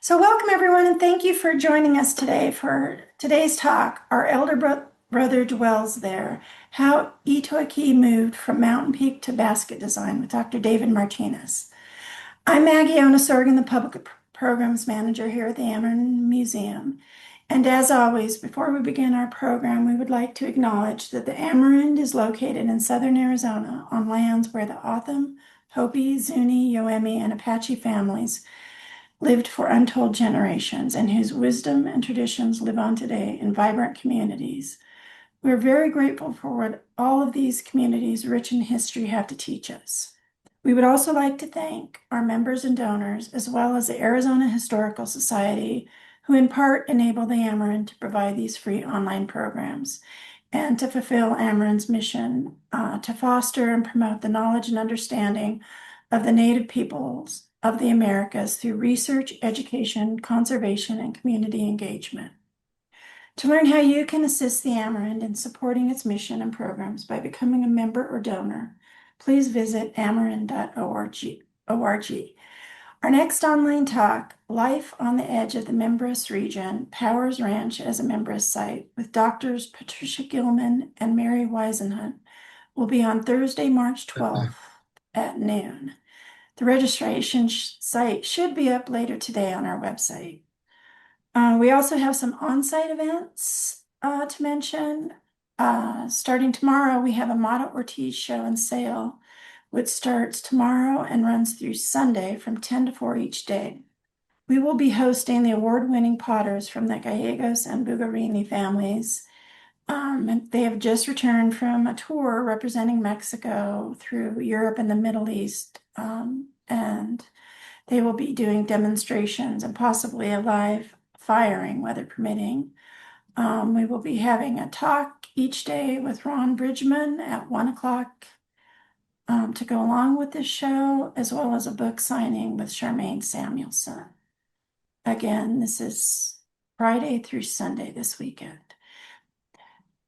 So welcome everyone and thank you for joining us today for today's talk, Our Elder Brother Dwells There, How Itoiki Moved from Mountain Peak to Basket Design with Dr. David Martinez. I'm Maggie Onosorgan, the Public Programs Manager here at the Amerind Museum. And as always, before we begin our program, we would like to acknowledge that the Amerind is located in southern Arizona on lands where the Otham, Hopi, Zuni, Yoemi, and Apache families lived for untold generations and whose wisdom and traditions live on today in vibrant communities. We're very grateful for what all of these communities rich in history have to teach us. We would also like to thank our members and donors, as well as the Arizona Historical Society, who in part enable the Amerind to provide these free online programs and to fulfill Amerind's mission to foster and promote the knowledge and understanding of the Native peoples of the Americas through research, education, conservation, and community engagement. To learn how you can assist the Amerind in supporting its mission and programs by becoming a member or donor, please visit amerind.org. Our next online talk, Life on the Edge of the Mimbres Region, Powers Ranch as a Mimbres Site, with Doctors Patricia Gilman and Mary Weisenhunt, will be on Thursday, March 12th at noon. The registration site should be up later today on our website. We also have some on-site events to mention. Starting tomorrow, we have a Mata Ortiz show and sale, which starts tomorrow and runs through Sunday from 10 to 4 each day. We will be hosting the award-winning potters from the Gallegos and Bugarini families. And they have just returned from a tour representing Mexico through Europe and the Middle East. And they will be doing demonstrations and possibly a live firing, weather permitting. We will be having a talk each day with Ron Bridgman at 1 o'clock to go along with this show, as well as a book signing with Charmaine Samuelson. Again, this is Friday through Sunday this weekend.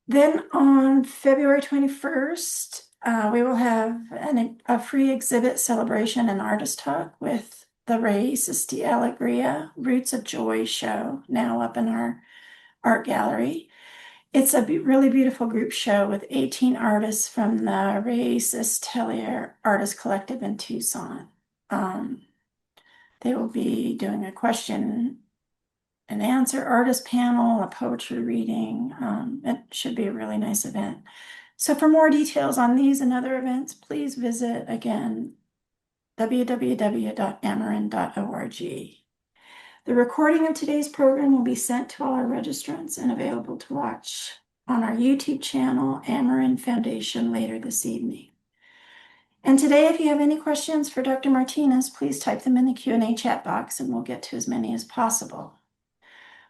Then on February 21st, we will have a free exhibit celebration and artist talk with the Raíces de Alegría Roots of Joy show, now up in our art gallery. It's a really beautiful group show with 18 artists from the Raíces Tellier Artist Collective in Tucson. They will be doing a question and answer artist panel, a poetry reading. It should be a really nice event. So for more details on these and other events, please visit, again, www.amerind.org. The recording of today's program will be sent to all our registrants and available to watch on our YouTube channel, Amerind Foundation, later this evening. And today, if you have any questions for Dr. Martinez, please type them in the Q&A chat box and we'll get to as many as possible.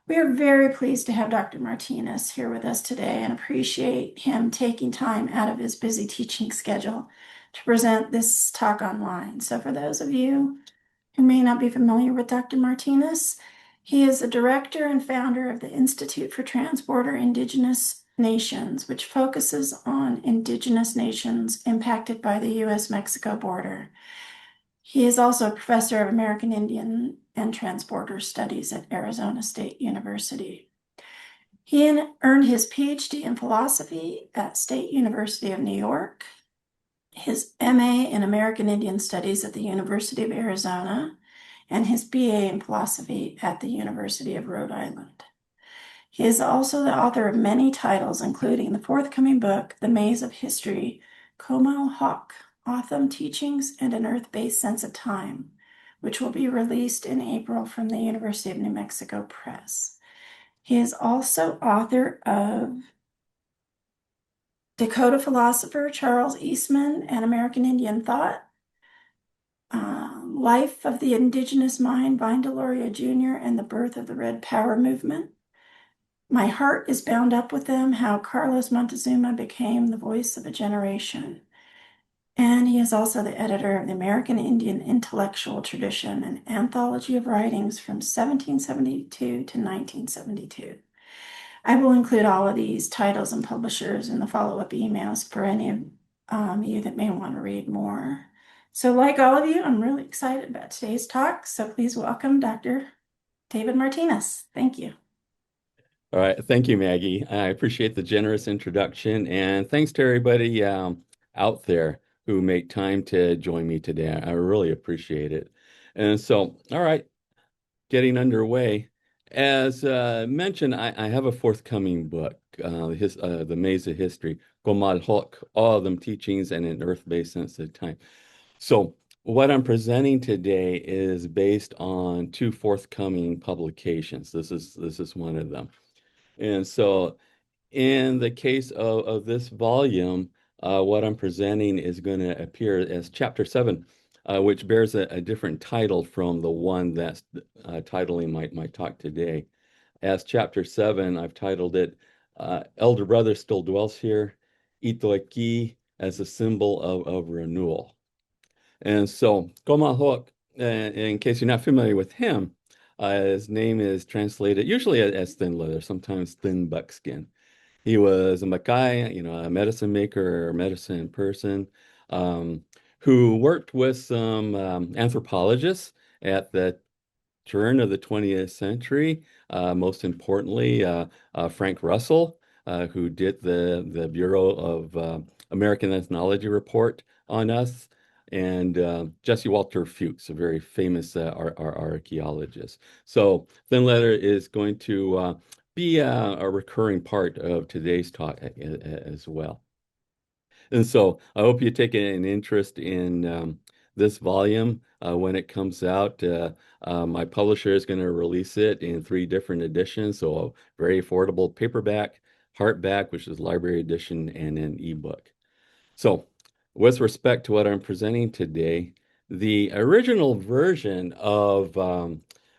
We are very pleased to have Dr. Martinez here with us today and appreciate him taking time out of his busy teaching schedule to present this talk online. So for those of you who may not be familiar with Dr. Martinez, he is the director and founder of the Institute for Transborder Indigenous Nations, which focuses on indigenous nations impacted by the U.S.-Mexico border. He is also a professor of American Indian and Transborder Studies at Arizona State University. He earned his PhD in philosophy at State University of New York, his MA in American Indian Studies at the University of Arizona, and his BA in philosophy at the University of Rhode Island. He is also the author of many titles, including the forthcoming book, The Maze of History, Komal Hawk, Otham Teachings and an Earth-Based Sense of Time, which will be released in April from the University of New Mexico Press. He is also author of Dakota philosopher Charles Eastman and American Indian Thought, Life of the Indigenous Mind, Vine Deloria Jr., and the Birth of the Red Power Movement. My Heart is Bound Up with Them, How Carlos Montezuma Became the Voice of a Generation. And he is also the editor of the American Indian Intellectual Tradition, an anthology of writings from 1772 to 1972. I will include all of these titles and publishers in the follow-up emails for any of you that may want to read more. So like all of you, I'm really excited about today's talk, so please welcome Dr. David Martinez. Thank you. All right. Thank you, Maggie. I appreciate the generous introduction, and thanks to everybody out there who make time to join me today. I really appreciate it. And so, all right, getting underway. As mentioned, I have a forthcoming book, The Maze of History, Komal, all of them teachings and an Earth-based sense of time. So, what I'm presenting today is based on two forthcoming publications. This is one of them. And so, in the case of this volume, what I'm presenting is going to appear as Chapter 7, which bears a different title from the one that's titling my talk today. As Chapter 7, I've titled it Elder Brother Still Dwells Here, Itoiki as a Symbol of Renewal. And so, Komal, in case you're not familiar with him, his name is translated usually as thin leather, sometimes thin buckskin. He was a Makai, a medicine maker or medicine person, um, who worked with some anthropologists at the turn of the 20th century. Most importantly, Frank Russell, who did the Bureau of American Ethnology report on us, and Jesse Walter Fuchs, a very famous archaeologist. So thin leather is going to be a recurring part of today's talk as well. And so I hope you take an interest in this volume when it comes out. My publisher is going to release it in three different editions, so a very affordable paperback, hardback, which is library edition, and an ebook. So, with respect to what I'm presenting today, the original version of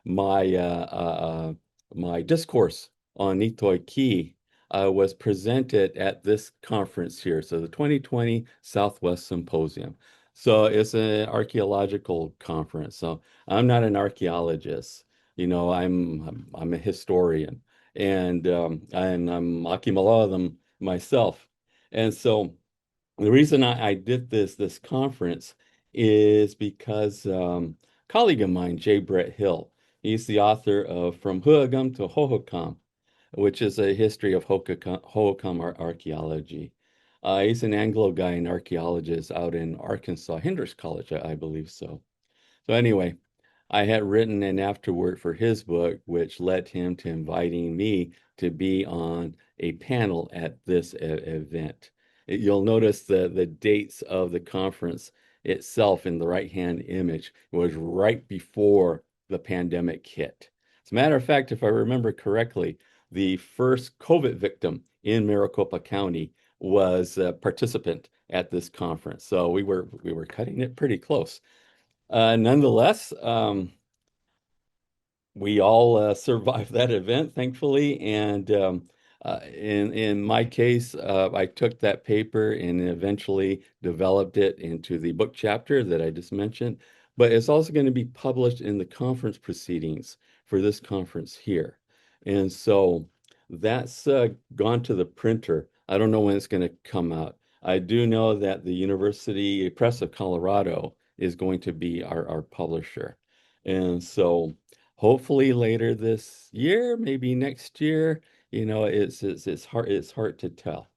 my my discourse on Nitoi Ki was presented at this conference here, so the 2020 Southwest Symposium. So it's an archaeological conference. So I'm not an archaeologist. I'm a historian, and I'm Akimel myself. And so the reason I did this conference is because a colleague of mine, J. Brett Hill, he's the author of From Huagam to Hohokam, which is a history of Hohokam archaeology. He's an Anglo-Ghanaian archaeologist out in Arkansas, Hendrix College, I believe so. So anyway, I had written an afterword for his book, which led him to inviting me to be on a panel at this event. You'll notice the dates of the conference itself in the right-hand image was right before the pandemic hit. As a matter of fact, if I remember correctly, the first COVID victim in Maricopa County was a participant at this conference. So we were cutting it pretty close. Nonetheless, we all survived that event, thankfully. And in my case, I took that paper and eventually developed it into the book chapter that I just mentioned. But it's also going to be published in the conference proceedings for this conference here. And so that's gone to the printer. I don't know when it's going to come out. I do know that the University Press of Colorado is going to be our publisher. And so hopefully later this year, maybe next year, it's hard to tell.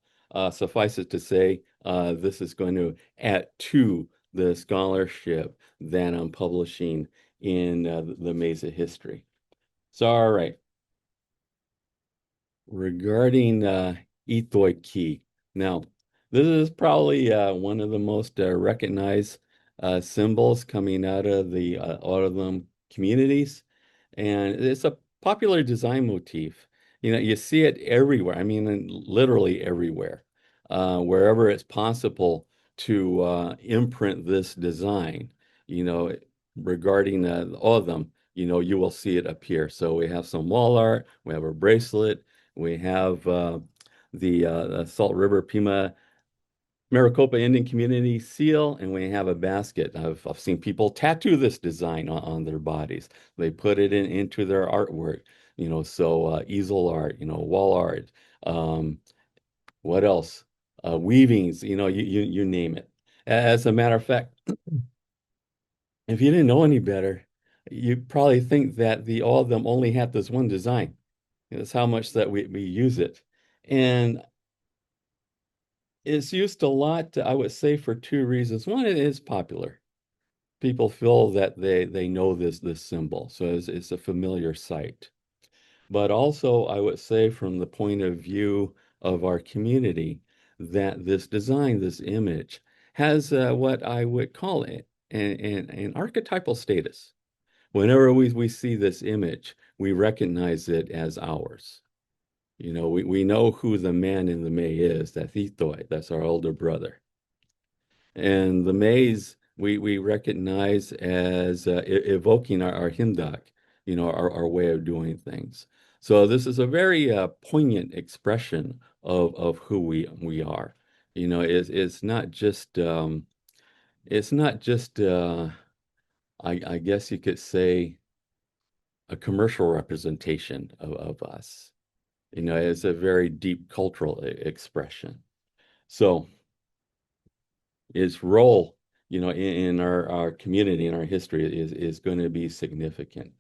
Suffice it to say, this is going to add to the scholarship that I'm publishing in the Maze of History. So, all right. Regarding Itoiki, now this is probably one of the most recognized symbols coming out of the Autodom communities, and it's a popular design motif. You see it everywhere. I mean, literally everywhere, wherever it's possible to imprint this design. You know, regarding all of them, you will see it appear. So we have some wall art, we have a bracelet. We have the Salt River Pima Maricopa Indian Community seal, and we have a basket. I've seen people tattoo this design on their bodies. They put it into their artwork, so easel art, wall art. Um, what else? Weavings, you name it. As a matter of fact, if you didn't know any better, you probably think that the all of them only have this one design. It's how much that we use it. And it's used a lot, I would say, for two reasons. One, it is popular. People feel that they know this symbol, so it's a familiar sight. But also, I would say, from the point of view of our community, that this design, this image, has what I would call it an archetypal status. Whenever we see this image, we recognize it as ours. You know, we know who the man in the May is. That's Ithoi. That's our older brother. And the Mays we recognize as evoking our Hindak, you know, our way of doing things. So this is a very poignant expression of who we are. You know, it's not just I guess you could say a commercial representation of us. You know, it's a very deep cultural expression. So its role, you know, in our community and our history is going to be significant.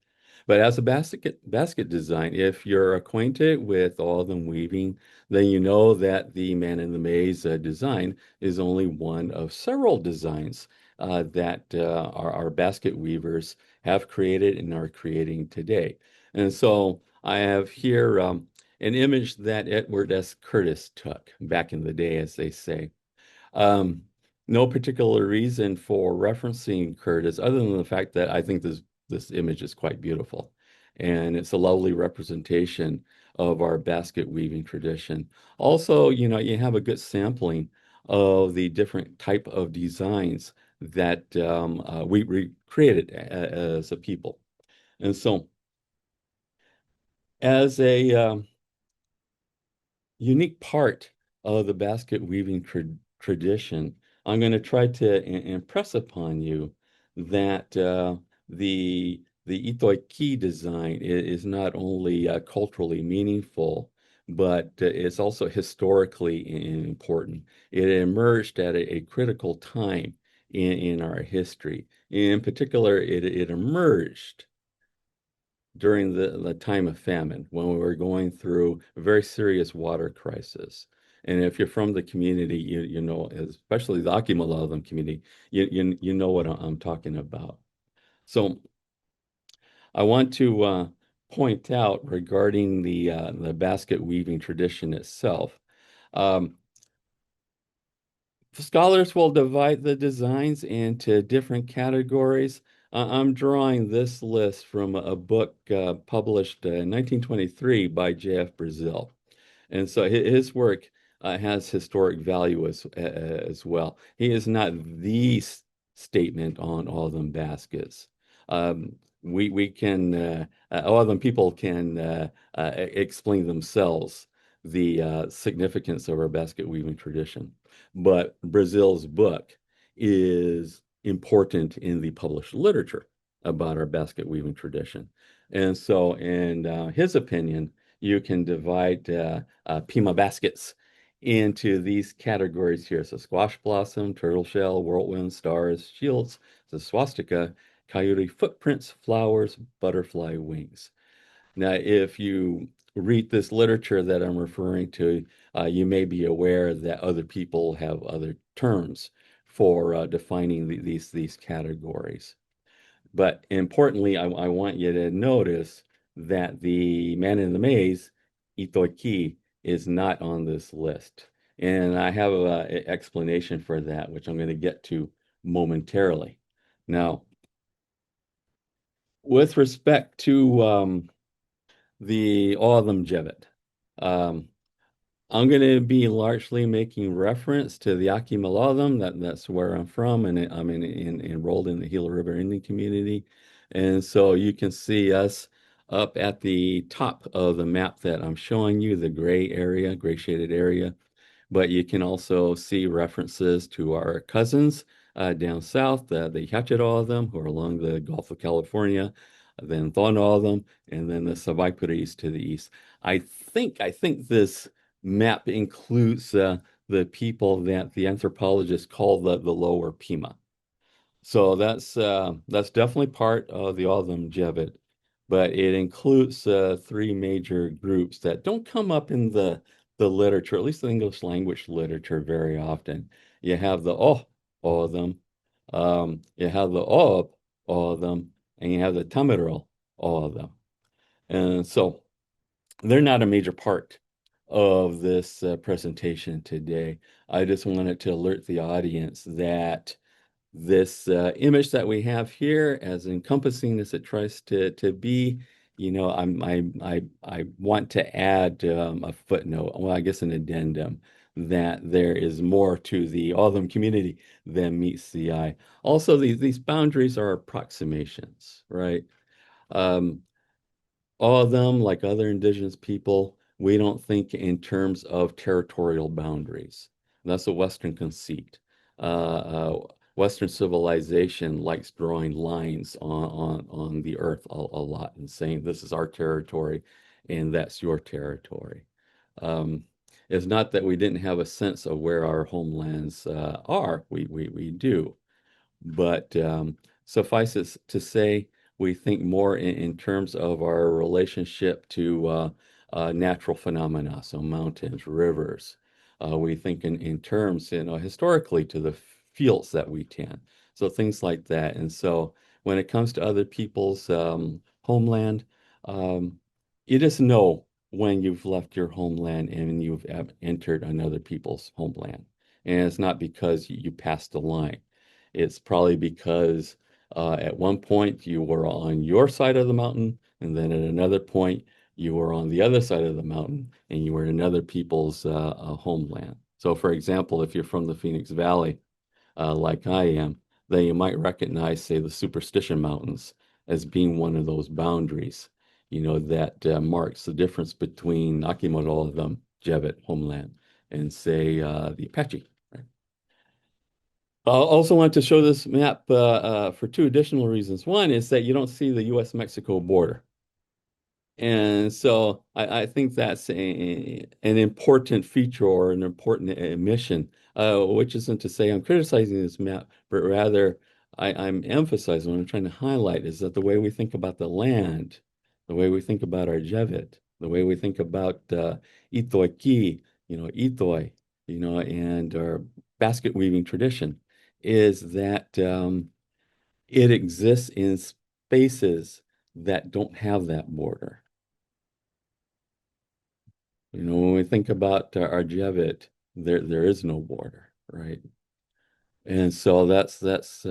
But as a basket design, if you're acquainted with all the weaving, then you know that the Man in the Maze design is only one of several designs that our basket weavers have created and are creating today. And so I have here an image that Edward S. Curtis took back in the day, as they say. Um, no particular reason for referencing Curtis other than the fact that I think this image is quite beautiful. And it's a lovely representation of our basket weaving tradition. Also, you know, you have a good sampling of the different type of designs that we created as a people. And so as a unique part of the basket weaving tradition, I'm going to try to impress upon you that the Itoiki design is not only culturally meaningful, but it's also historically important. It emerged at a critical time in our history. In particular, it emerged during the time of famine when we were going through a very serious water crisis. And if you're from the community, you know, especially the Akimel community, you know what I'm talking about. So I want to point out regarding the basket weaving tradition itself. Um, Scholars will divide the designs into different categories. I'm drawing this list from a book published in 1923 by J.F. Brazil. And so his work has historic value as well. He is not the statement on all of them baskets. We can all of them people can explain themselves the significance of our basket weaving tradition. But Brazil's book is important in the published literature about our basket weaving tradition. And so, in his opinion, you can divide Pima baskets into these categories here. So squash blossom, turtle shell, whirlwind, stars, shields, the swastika, coyote footprints, flowers, butterfly wings. Now, if you read this literature that I'm referring to, you may be aware that other people have other terms for defining these categories. But importantly, I want you to notice that the man in the maze, Itoki, is not on this list. And I have an explanation for that, which I'm going to get to momentarily. Now, with respect to the Autumn Jebet, um, I'm going to be largely making reference to the Akimel. That's where I'm from, and I'm enrolled in the Gila River Indian community. And so you can see us up at the top of the map that I'm showing you, the gray area, gray shaded area. But you can also see references to our cousins down south, the Hia-Ced who are along the Gulf of California, then Thon and then the Savaipuris to the east. I think this map includes the people that the anthropologists call the lower Pima. So that's definitely part of the longevity, but it includes three major groups that don't come up in the literature, at least the English language literature, very often. You have the all of them, you have the all of them, and you have the Tamil, all of them. And so they're not a major part of this presentation today. I just wanted to alert the audience that this image that we have here, as encompassing as it tries to be, I want to add a footnote, well, I guess an addendum, that there is more to the Autumn community than meets the eye. Also, these boundaries are approximations, right? Um, all of them, like other indigenous people, we don't think in terms of territorial boundaries. That's a Western conceit. Western civilization likes drawing lines on the earth a lot and saying this is our territory and that's your territory. Um, it's not that we didn't have a sense of where our homelands are. We do. But suffice it to say, we think more in terms of our relationship to natural phenomena, so mountains, rivers. We think in terms, historically to the fields that we tend. So things like that. And so when it comes to other people's homeland, um, you just know when you've left your homeland and you've entered another people's homeland. And it's not because you passed the line. It's probably because at one point you were on your side of the mountain, and then at another point you were on the other side of the mountain, and you were in other people's homeland. So, for example, if you're from the Phoenix Valley, like I am, then you might recognize, say, the Superstition Mountains as being one of those boundaries, that marks the difference between Akimel, of them, Jebbet, homeland, and say the Apache. I also want to show this map for two additional reasons. One is that you don't see the U.S.-Mexico border. And so I think that's an important feature or an important admission, which isn't to say I'm criticizing this map, but rather I'm emphasizing, what I'm trying to highlight is that the way we think about the land, the way we think about our Jevit, the way we think about Itoiki, Itoi, and our basket weaving tradition is that it exists in spaces that don't have that border. When we think about our Jevit, there is no border, right? And so that's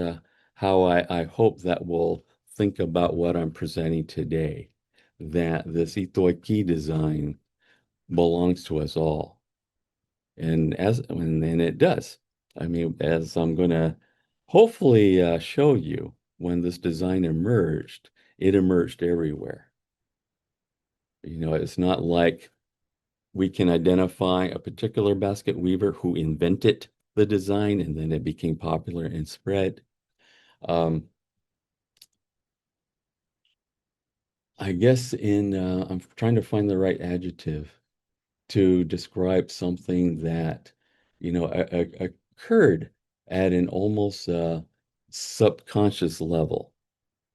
how I hope that we'll think about what I'm presenting today, that this Itoiki design belongs to us all. And it does. I mean, as I'm going to hopefully show you, when this design emerged, it emerged everywhere. It's not like we can identify a particular basket weaver who invented the design and then it became popular and spread. Um, I guess I'm trying to find the right adjective to describe something that, occurred at an almost subconscious level.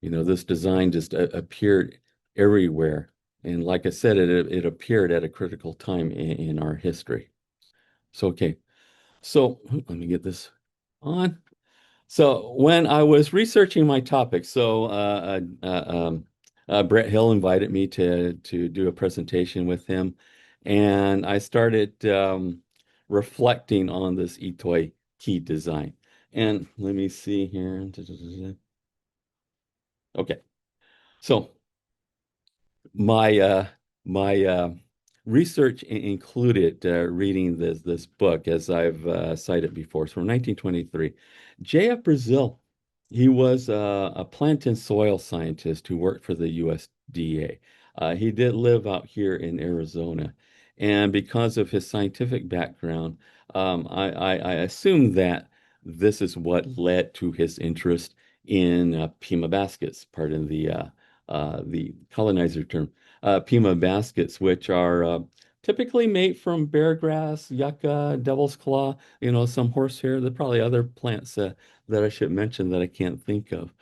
This design just appeared everywhere. And like I said, it appeared at a critical time in our history. So, okay. So let me get this on. So when I was researching my topic, Brett Hill invited me to do a presentation with him, and I started reflecting on this Itoi key design. And let me see here. Okay, so my research included reading this book, as I've cited before. It's from 1923. J.F. Brazil, he was a plant and soil scientist who worked for the USDA. He did live out here in Arizona, and because of his scientific background, I assume that this is what led to his interest in Pima baskets, pardon the colonizer term, Pima baskets, which are typically made from bear grass, yucca, devil's claw, some horsehair. There are probably other plants that I should mention that I can't think of.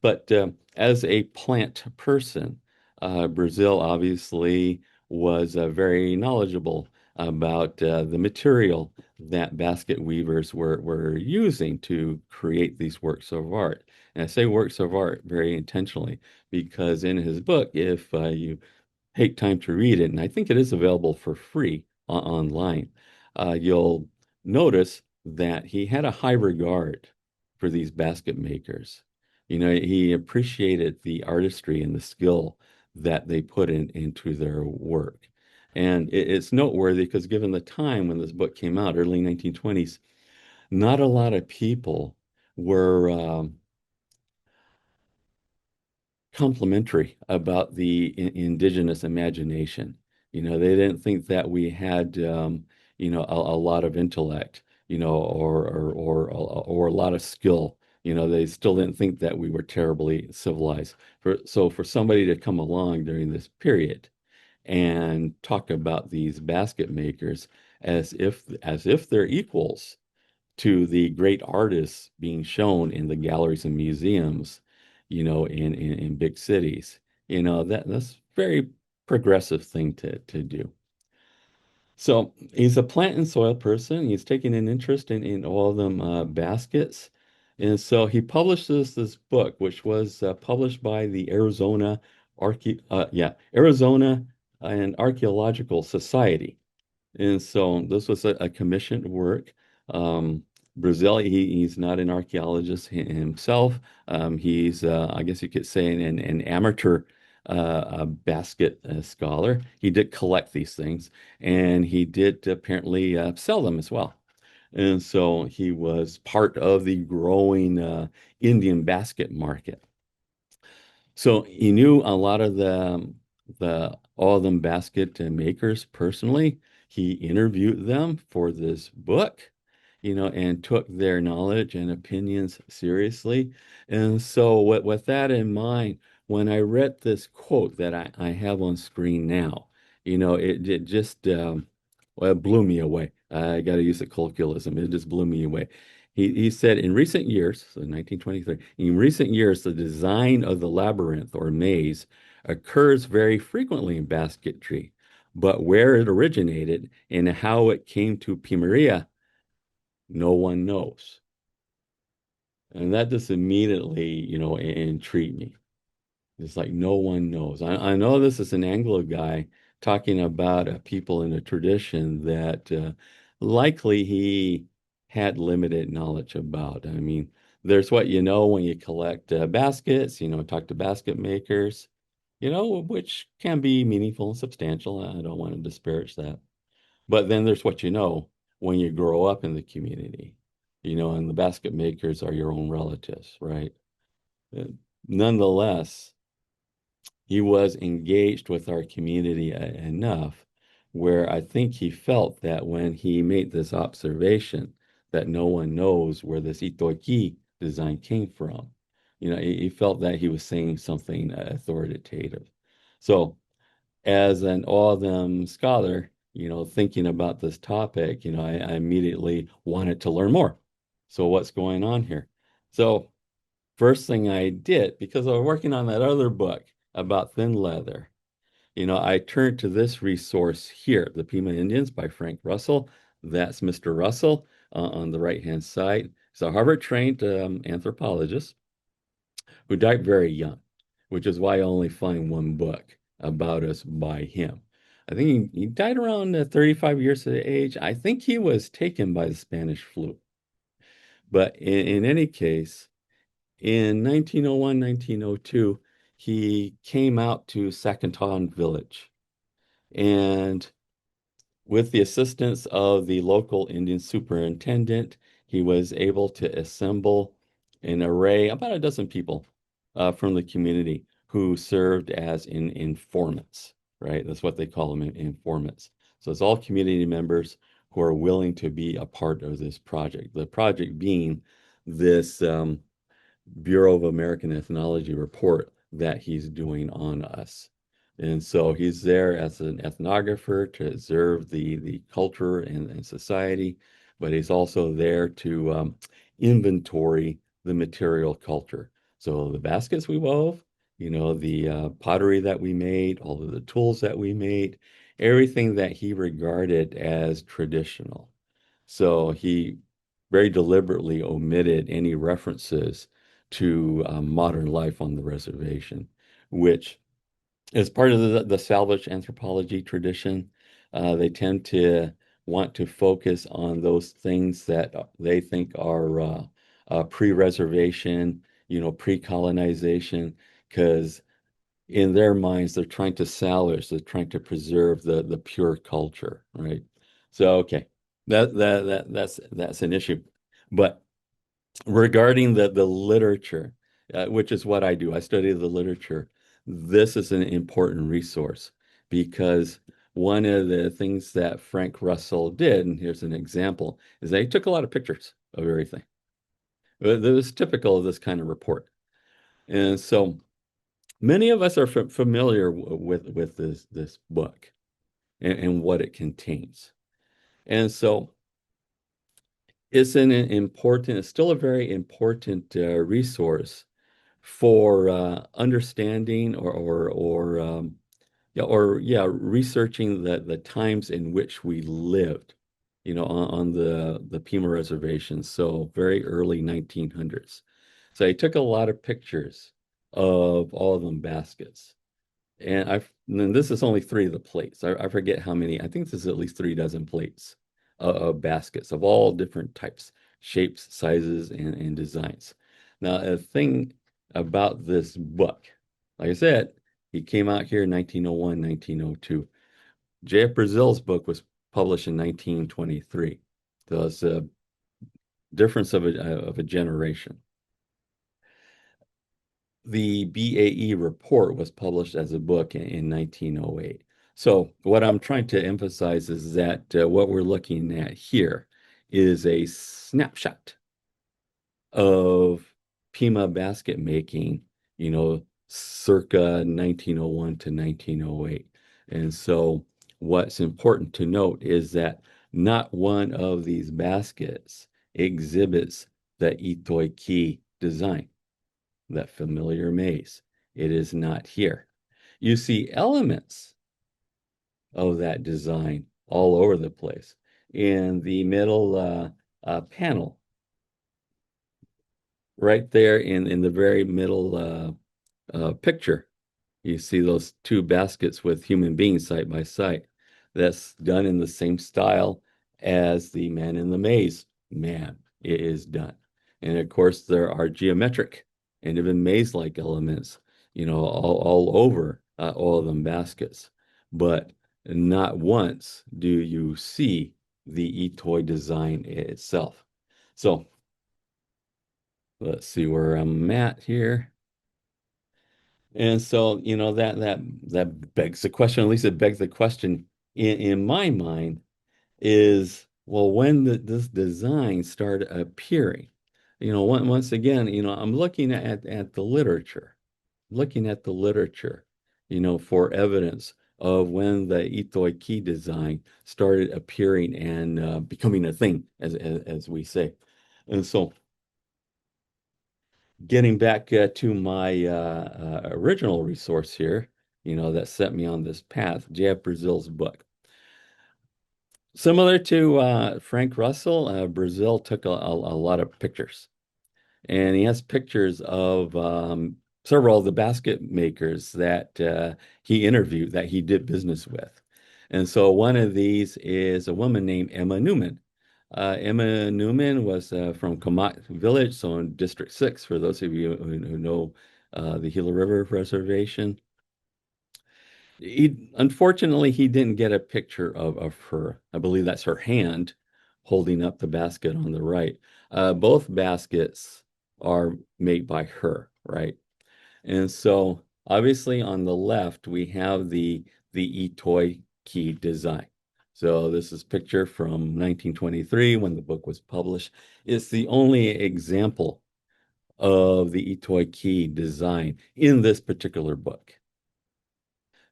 But as a plant person, Brazil obviously was very knowledgeable about the material that basket weavers were using to create these works of art. And I say works of art very intentionally because in his book, if you take time to read it, and I think it is available for free online, you'll notice that he had a high regard for these basket makers. He appreciated the artistry and the skill that they put into their work. And it's noteworthy because given the time when this book came out, early 1920s, not a lot of people were complimentary about the indigenous imagination. They didn't think that we had, a lot of intellect, or a lot of skill. They still didn't think that we were terribly civilized. So for somebody to come along during this period and talk about these basket makers as if they're equals to the great artists being shown in the galleries and museums, in big cities. That's very progressive thing to do. So he's a plant and soil person. He's taking an interest in all of them baskets. And so he publishes this book, which was published by the Arizona and Archaeological Society. And so this was a commissioned work. Um, Brazil, he's not an archaeologist himself. He's, I guess you could say, an amateur basket scholar. He did collect these things, and he did apparently sell them as well. And so he was part of the growing Indian basket market. So he knew a lot of the all of them basket makers personally. He interviewed them for this book, and took their knowledge and opinions seriously. And so with that in mind, when I read this quote that I have on screen now, it just well, it blew me away. I got to use a colloquialism. It just blew me away. He said in recent years, so 1923, in recent years, the design of the labyrinth or maze occurs very frequently in basketry, but where it originated and how it came to Pimeria, no one knows. And that just immediately, intrigued me. It's like no one knows. I know this is an Anglo guy talking about people in a tradition that likely he had limited knowledge about. I mean, there's what you know when you collect baskets, talk to basket makers, which can be meaningful and substantial. I don't want to disparage that. But then there's what you know when you grow up in the community, and the basket makers are your own relatives, right? Uh, Nonetheless, he was engaged with our community enough where I think he felt that when he made this observation that no one knows where this Itoiki design came from, he felt that he was saying something authoritative. So as an all-them scholar, thinking about this topic, I immediately wanted to learn more. So what's going on here? So first thing I did, because I was working on that other book about thin leather, I turned to this resource here, The Pima Indians by Frank Russell. That's Mr. Russell on the right-hand side. He's a Harvard-trained anthropologist who died very young, which is why I only find one book about us by him. I think he died around 35 years of age. I think he was taken by the Spanish flu. But in any case, in 1901, 1902, he came out to Sacanton Village. And with the assistance of the local Indian superintendent, he was able to assemble an array, about a dozen people from the community who served as informants, right? That's what they call them, informants. So it's all community members who are willing to be a part of this project. The project being this Bureau of American Ethnology report that he's doing on us. And so he's there as an ethnographer to observe the culture and society, but he's also there to inventory the material culture. So the baskets we wove, the pottery that we made, all of the tools that we made, everything that he regarded as traditional. So he very deliberately omitted any references to modern life on the reservation, which as part of the salvage anthropology tradition, they tend to want to focus on those things that they think are pre-reservation, pre-colonization, because in their minds they're trying to salvage, they're trying to preserve the pure culture, right? So okay, that's an issue, but regarding the literature, which is what I do. I study the literature. This is an important resource because one of the things that Frank Russell did, and here's an example, is that he took a lot of pictures of everything. It was typical of this kind of report. And so many of us are familiar with this book and what it contains. And so it's still a very important resource for understanding or researching the times in which we lived, on the Pima reservations. So very early 1900s. So I took a lot of pictures of all of them baskets. And this is only three of the plates. I forget how many. I think this is at least 3 dozen plates of baskets of all different types, shapes, sizes, and designs. Now, a thing about this book, like I said, he came out here in 1901, 1902. J.F. Brazil's book was published in 1923. So it's a difference of a generation. The BAE report was published as a book in 1908. So what I'm trying to emphasize is that what we're looking at here is a snapshot of Pima basket making, circa 1901 to 1908. And so what's important to note is that not one of these baskets exhibits the Itoiki design, that familiar maze. It is not here. You see elements of that design all over the place. In the middle panel, right there in the very middle picture, you see those two baskets with human beings side by side. That's done in the same style as the man in the maze. Man, it is done. And of course, there are geometric and even maze-like elements, all over all of them baskets. But not once do you see the Itoi design itself. So let's see where I'm at here. And so, that begs the question, at least it begs the question in my mind is, well, when did this design start appearing? Once again, I'm looking at the literature, for evidence of when the Itoi key design started appearing and becoming a thing, as we say. And so getting back to my original resource here, that set me on this path, J.F. Brazil's book. Similar to Frank Russell, Brazil took a lot of pictures. And he has pictures of several of the basket makers that he interviewed, that he did business with. And so one of these is a woman named Emma Newman. Emma Newman was from Komal village, so in District 6, for those of you who know the Gila River Reservation. Unfortunately, he didn't get a picture of her. I believe that's her hand holding up the basket on the right. Both baskets are made by her, right? And so obviously on the left, we have the Itoi key design. So this is a picture from 1923 when the book was published. It's the only example of the Itoi key design in this particular book.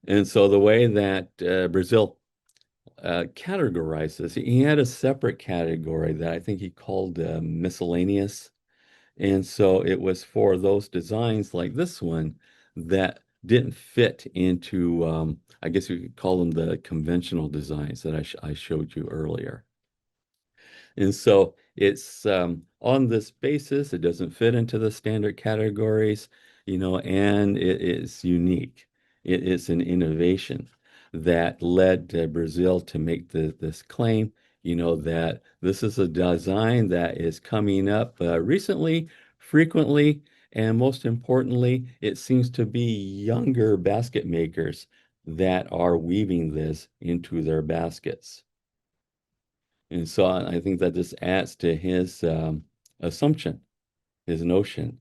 And so the way that Brazil categorizes, he had a separate category that I think he called miscellaneous. And so it was for those designs like this one that didn't fit into, I guess you could call them the conventional designs that I showed you earlier. And so it's on this basis, it doesn't fit into the standard categories, and it is unique. It is an innovation that led Brazil to make this claim, that this is a design that is coming up recently, frequently, and most importantly, it seems to be younger basket makers that are weaving this into their baskets. And so I think that just adds to his assumption, his notion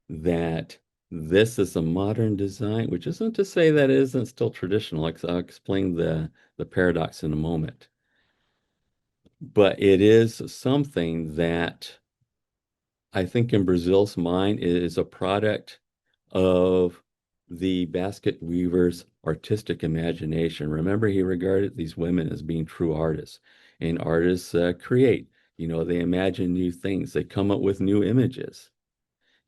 that this is a modern design, which isn't to say that it isn't still traditional. I'll explain the paradox in a moment. But it is something that I think in Brazil's mind is a product of the basket weaver's artistic imagination. Remember, he regarded these women as being true artists, and artists create. They imagine new things, they come up with new images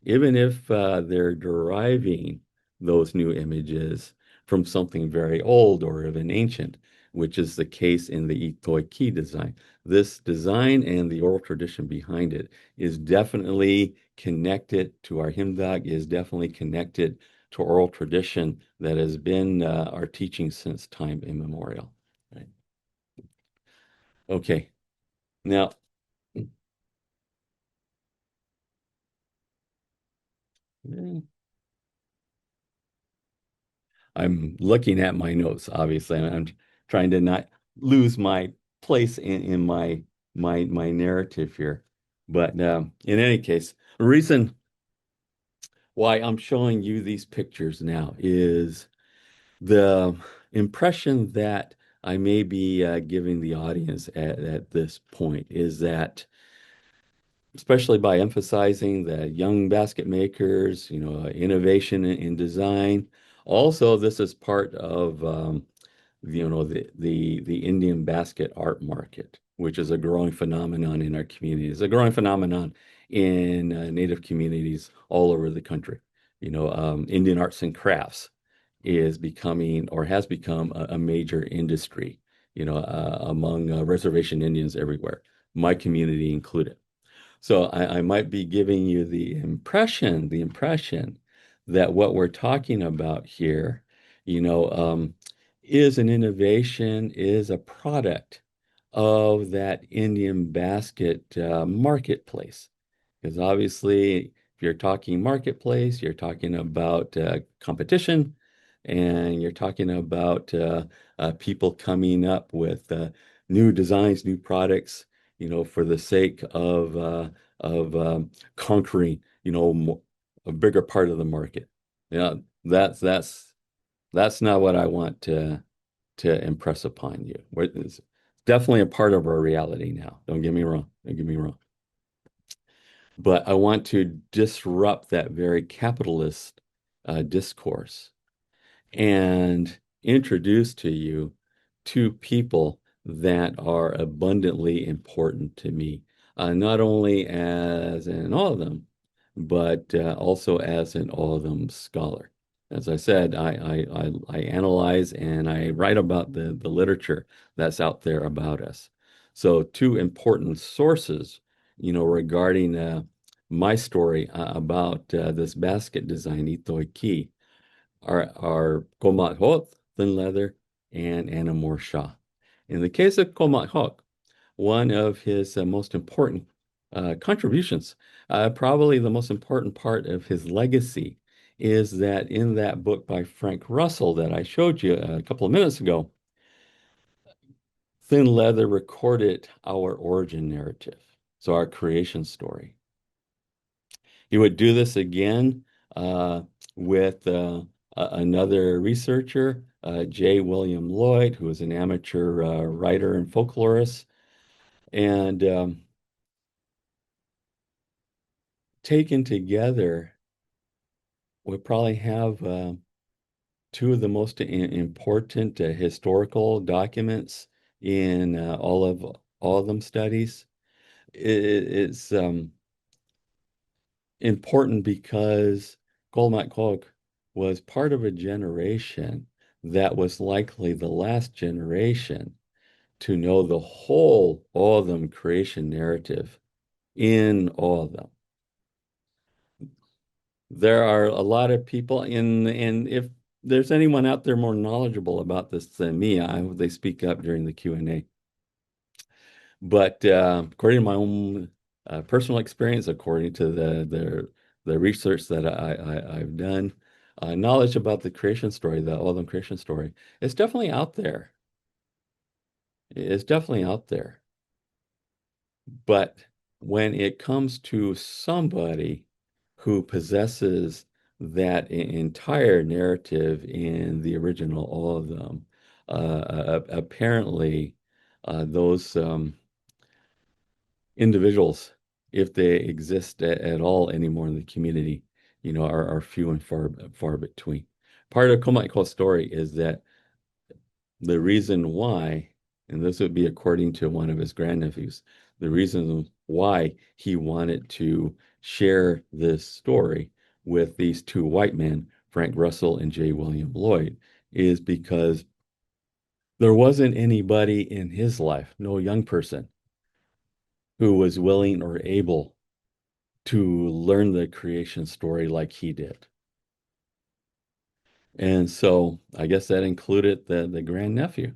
even if they're deriving those new images from something very old or even ancient, which is the case in the Itoiki design. This design and the oral tradition behind it is definitely connected to our hymnody, is definitely connected to oral tradition that has been our teaching since time immemorial. Right? Okay, now, eh, I'm looking at my notes, obviously. I'm trying to not lose my place in my narrative here. But in any case, the reason why I'm showing you these pictures now is the impression that I may be giving the audience at this point is that especially by emphasizing the young basket makers, innovation in design. Also, this is part of the Indian basket art market, which is a growing phenomenon in our community. It's a growing phenomenon in Native communities all over the country. Indian arts and crafts is becoming or has become a major industry, among reservation Indians everywhere, my community included. So I might be giving you the impression that what we're talking about here, is an innovation, is a product of that Indian basket marketplace. Because obviously, if you're talking marketplace, you're talking about competition, and you're talking about people coming up with new designs, new products, for the sake of conquering, a bigger part of the market. Yeah, that's not what I want to impress upon you. It's definitely a part of our reality now. Don't get me wrong. Don't get me wrong. But I want to disrupt that very capitalist discourse and introduce to you two people that are abundantly important to me, not only as an all of them, but also as an all of them scholar. As I said, I analyze and I write about the literature that's out there about us. So two important sources, regarding my story about this basket design, Itoiki, are Komal, Thin Leather, and Anamor Shah. In the case of Komal, one of his most important contributions, probably the most important part of his legacy, is that in that book by Frank Russell that I showed you a couple of minutes ago, Thin Leather recorded our origin narrative, so our creation story. He would do this again with another researcher, J. William Lloyd, who was an amateur writer and folklorist. And taken together, we probably have two of the most important historical documents in all of them studies. It's important because Kolmakok was part of a generation that was likely the last generation to know the whole all of them creation narrative in all of them. There are a lot of people in, and if there's anyone out there more knowledgeable about this than me, I hope they speak up during the Q&A. But according to my own personal experience, according to the research that I've done, knowledge about the creation story, the Oldham creation story, it's definitely out there. It's definitely out there. But when it comes to somebody who possesses that entire narrative in the original, all of them, apparently those individuals, if they exist at all anymore in the community, are few and far between. Part of Komal's story is that the reason why, and this would be according to one of his grandnephews, the reason why he wanted to share this story with these two white men, Frank Russell and J. William Lloyd, is because there wasn't anybody in his life, no young person, who was willing or able to learn the creation story like he did. And so I guess that included the grandnephew.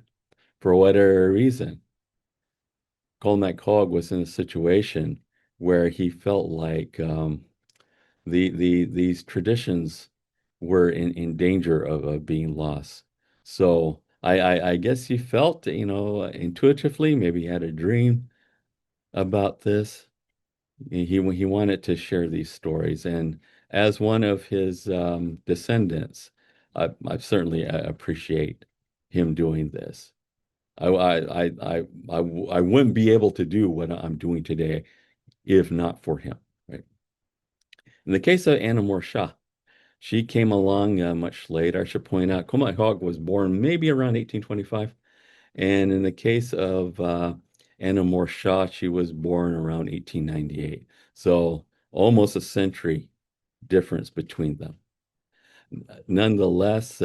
For whatever reason, Colmac Hogg was in a situation where he felt like these traditions were in danger of being lost. So I guess he felt, intuitively, maybe he had a dream about this. He wanted to share these stories, and as one of his descendants, I certainly appreciate him doing this. I wouldn't be able to do what I'm doing today if not for him, right? In the case of Anna Moore Shaw, she came along much later. I should point out, Comal Hogg was born maybe around 1825. And in the case of Anna Moore Shaw, she was born around 1898. So almost a century difference between them. Nonetheless,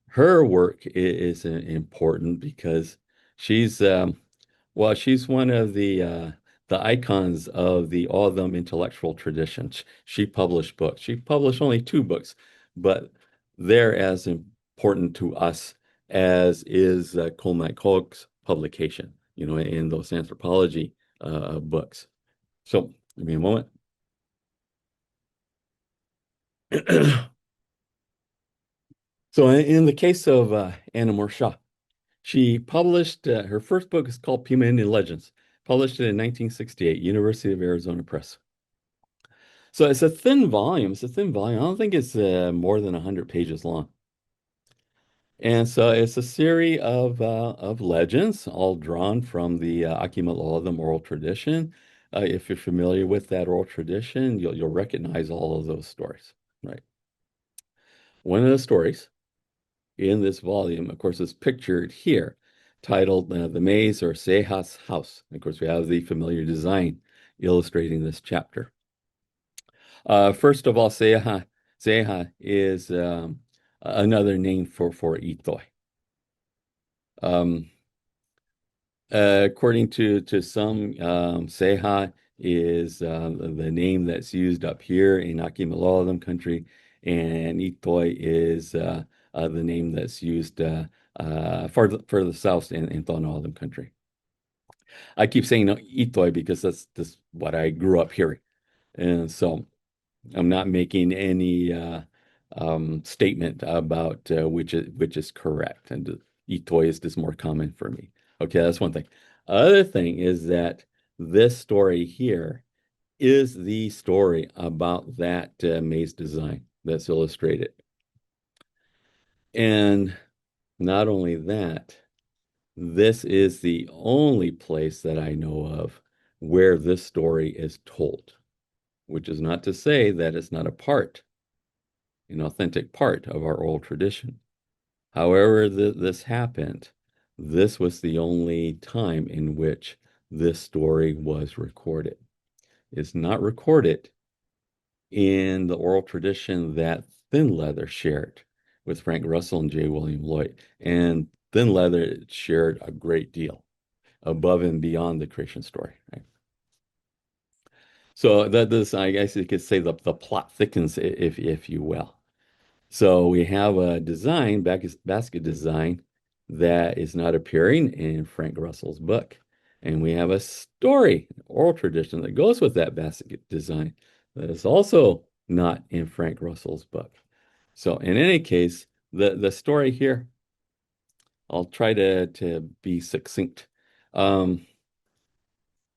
her work is important because she's well, she's one of the icons of the all of them intellectual tradition. She published books. She published only two books, but they're as important to us as is Colmac Hogg's publication, in those anthropology books. So, give me a moment. So, in the case of Anna Moore Shaw, she published her first book is called Pima Indian Legends, published it in 1968, University of Arizona Press. So it's a thin volume. It's a thin volume. I don't think it's more than 100 pages long. And so it's a series of legends, all drawn from the Akimel, all of them oral tradition. If you're familiar with that oral tradition, you'll recognize all of those stories, right? One of the stories in this volume, of course, is pictured here, titled The Maze or Seha's House. Of course, we have the familiar design illustrating this chapter. First of all, Seha is another name for Itoy. Um, according to some, Seha is the name that's used up here in Akimel country, and Itoy is the name that's used for the south in Thornhalden country. I keep saying Itoy because that's what I grew up hearing, and so I'm not making any statement about which is correct, and Itoy is just more common for me. Okay, that's one thing. Other thing is that this story here is the story about that maze design that's illustrated. And not only that, this is the only place that I know of where this story is told, which is not to say that it's not an authentic part of our oral tradition. However, this happened. This was the only time in which this story was recorded. It's not recorded in the oral tradition that Thin Leather shared with Frank Russell and J. William Lloyd. And Thin Leather shared a great deal above and beyond the creation story, right? So that this, I guess you could say the plot thickens, if you will. So we have a design, basket design, that is not appearing in Frank Russell's book. And we have a story, oral tradition that goes with that basket design that is also not in Frank Russell's book. So in any case, the story here, I'll try to be succinct. Um,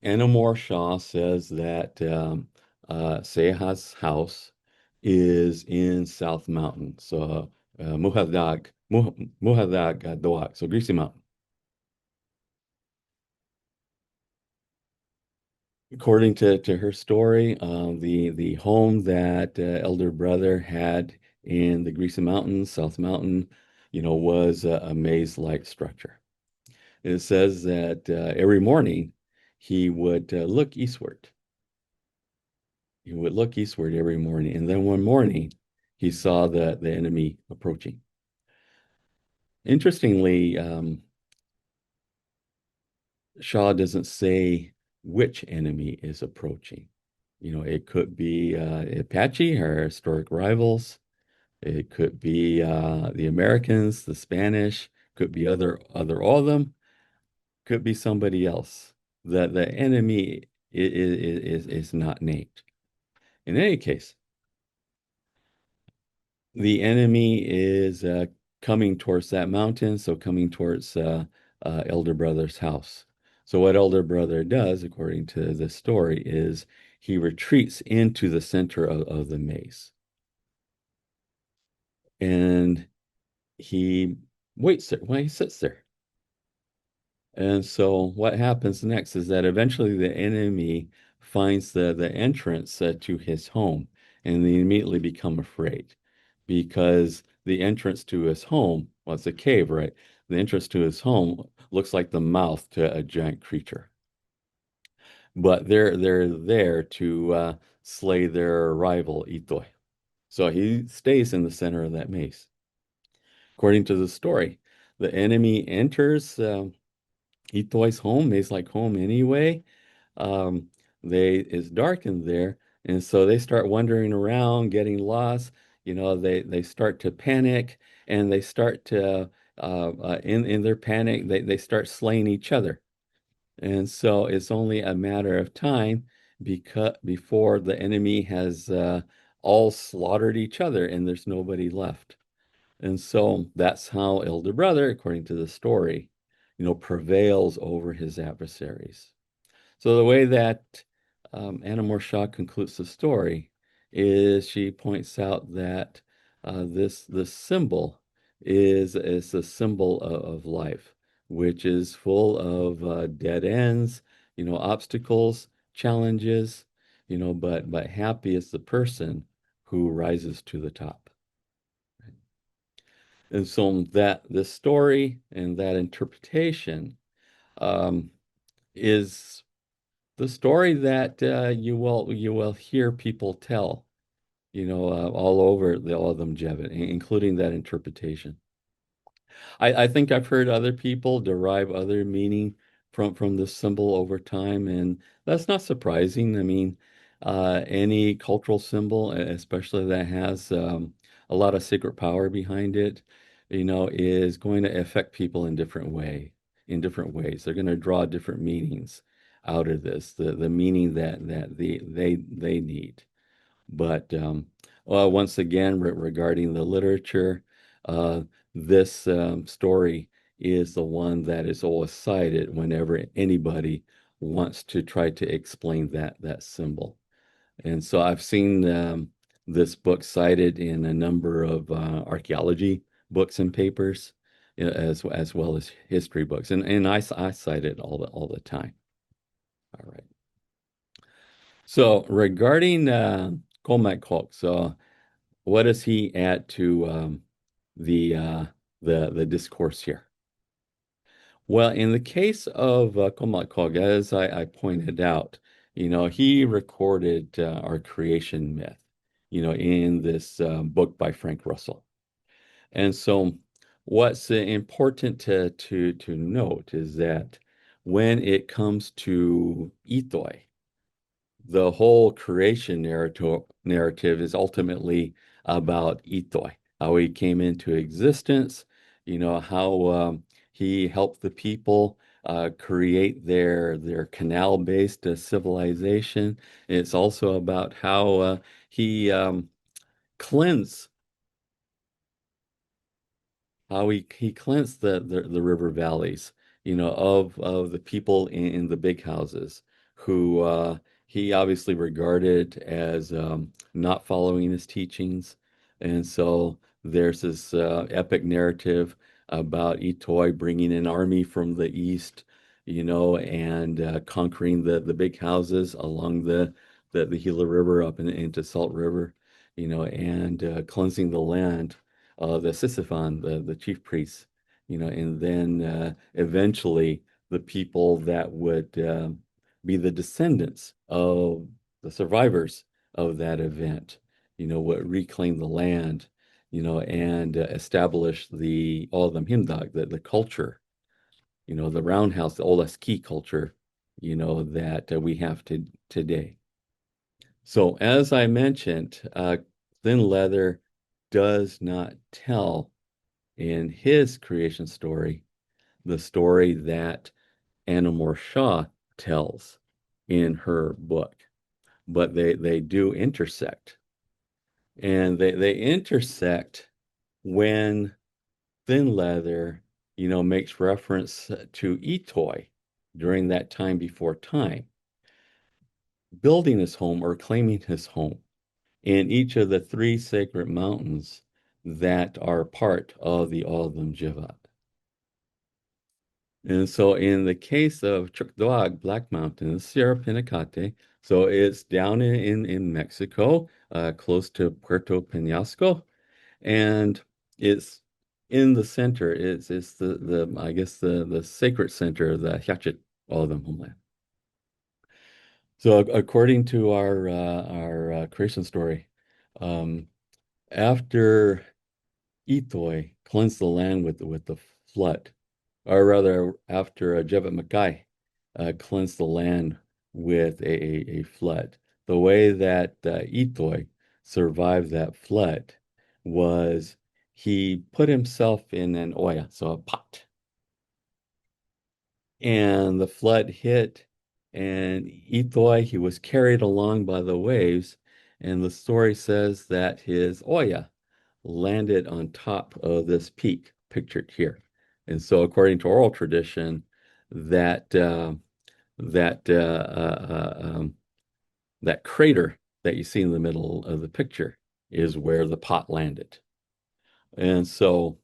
Anamor Shaw says that Seha's house is in South Mountain, so Muhadag Doak, so Greasy Mountain. According to her story, the home that elder brother had in the Greasy Mountains, South Mountain, was a maze-like structure. It says that every morning he would look eastward. He would look eastward every morning, and then one morning he saw the enemy approaching. Interestingly, Shaw doesn't say which enemy is approaching. It could be Apache, our historic rivals. It could be the Americans, the Spanish. Could be all of them. Could be somebody else. The enemy is not named. In any case, the enemy is coming towards that mountain, so coming towards Elder Brother's house. So what Elder Brother does, according to the story, is he retreats into the center of the maze. And he waits there. Well, he sits there. And so what happens next is that eventually the enemy finds the entrance to his home, and they immediately become afraid because the entrance to his home, well, it's a cave, right? The entrance to his home looks like the mouth to a giant creature. But they're there to slay their rival, Itoy. So he stays in the center of that maze. According to the story, the enemy enters Itoy's home, maze-like home anyway. Um, it's dark in there, and so they start wandering around, getting lost. They start to panic, and they start to in their panic, they start slaying each other. And so it's only a matter of time because before the enemy has all slaughtered each other, and there's nobody left. And so that's how Elder Brother, according to the story, prevails over his adversaries. So the way that Anna Morshaw concludes the story is she points out that this symbol is a symbol of life, which is full of dead ends, obstacles, challenges, but happy is the person who rises to the top. And so that this story and that interpretation um, is the story that you will hear people tell, all over the all of them, Jevon, including that interpretation. I think I've heard other people derive other meaning from this symbol over time, and that's not surprising. I mean, any cultural symbol, especially that has a lot of secret power behind it, is going to affect people in different ways. They're going to draw different meanings out of this, the meaning that they need. But well, once again, regarding the literature, uh, this story is the one that is always cited whenever anybody wants to try to explain that symbol. And so I've seen this book cited in a number of archaeology books and papers, as well as history books, and I cite it all the time. All right. So regarding Komal, so what does he add to the the discourse here. Well, in the case of Komal, as I pointed out, he recorded our creation myth, in this book by Frank Russell. And so what's important to note is that when it comes to Ithoi, the whole creation narrative is ultimately about Ithoi, how he came into existence, how he helped the people create their canal-based civilization. It's also about how he cleansed how he cleansed the river valleys, of the people in the big houses who he obviously regarded as not following his teachings. And so there's this epic narrative about Itoi bringing an army from the east, and conquering the big houses along the Gila River up into Salt River, and cleansing the land, the Sisyphon, the chief priests, and then eventually the people that would be the descendants of the survivors of that event, would reclaim the land, and establish the all of them himdag, the culture, the roundhouse, the old ski culture, that we have today. So as I mentioned, Thin Leather does not tell in his creation story the story that Anna Moore Shaw tells in her book, but they do intersect, and they intersect when Thin Leather, makes reference to Itoi during that time before time, building his home or claiming his home in each of the three sacred mountains that are part of the Aldam Jivat. And so in the case of Chukdoag, Black Mountain, Sierra Pinacate, so it's down in Mexico, close to Puerto Penasco, and it's in the center. It's the I guess the sacred center of the Hia-Ced, all of them homeland. So according to our creation story, um, after Ithoi cleansed the land with the flood, or rather, after Jevet Mackay cleansed the land with a flood. The way that Ithoi survived that flood was he put himself in an oya, so a pot, and the flood hit, and Ithoi, he was carried along by the waves, and the story says that his oya landed on top of this peak pictured here. And so, according to oral tradition, that that that crater that you see in the middle of the picture is where the pot landed. And so,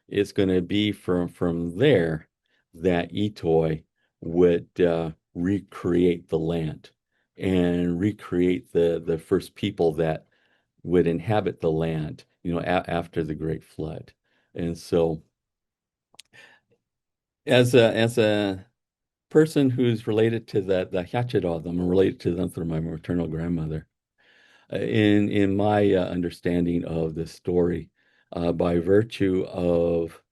it's going to be from there that Itoi would recreate the land and recreate the first people that would inhabit the land, after the Great Flood. And so, as a person who's related to the Hia-Ced, I'm related to them through my maternal grandmother. In my understanding of the story, by virtue of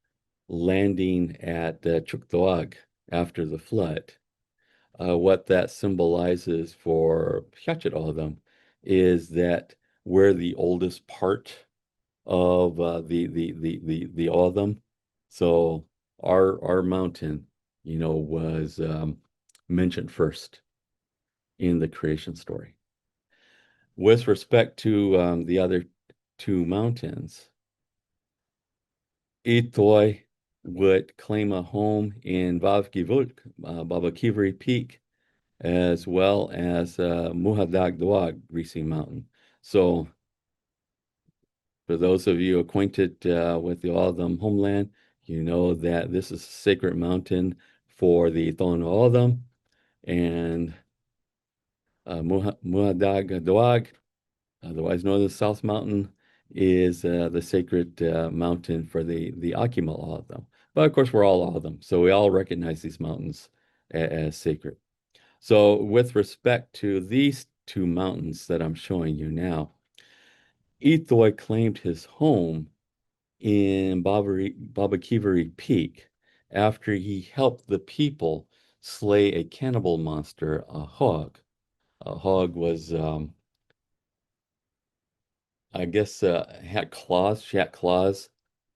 landing at Chuktoag after the flood, what that symbolizes for Hia-Ced is that we're the oldest part of the Otham. So our mountain, was mentioned first in the creation story. With respect to the other two mountains, Itoi would claim a home in Vavkivut, Baba Kivri Peak, as well as Muhadag Doag, Greasy Mountain. So for those of you acquainted with the Aldam homeland, you know that this is a sacred mountain for the Thon Aldam, and Muhadag Doag, otherwise known as South Mountain, is the sacred mountain for the Akimel, all of them. But of course, we're all of them, so we all recognize these mountains as sacred. So, with respect to these two mountains that I'm showing you now, Ithoi claimed his home in Babakiveri Peak after he helped the people slay a cannibal monster, a hog. A hog was, I guess, had claws. She had claws,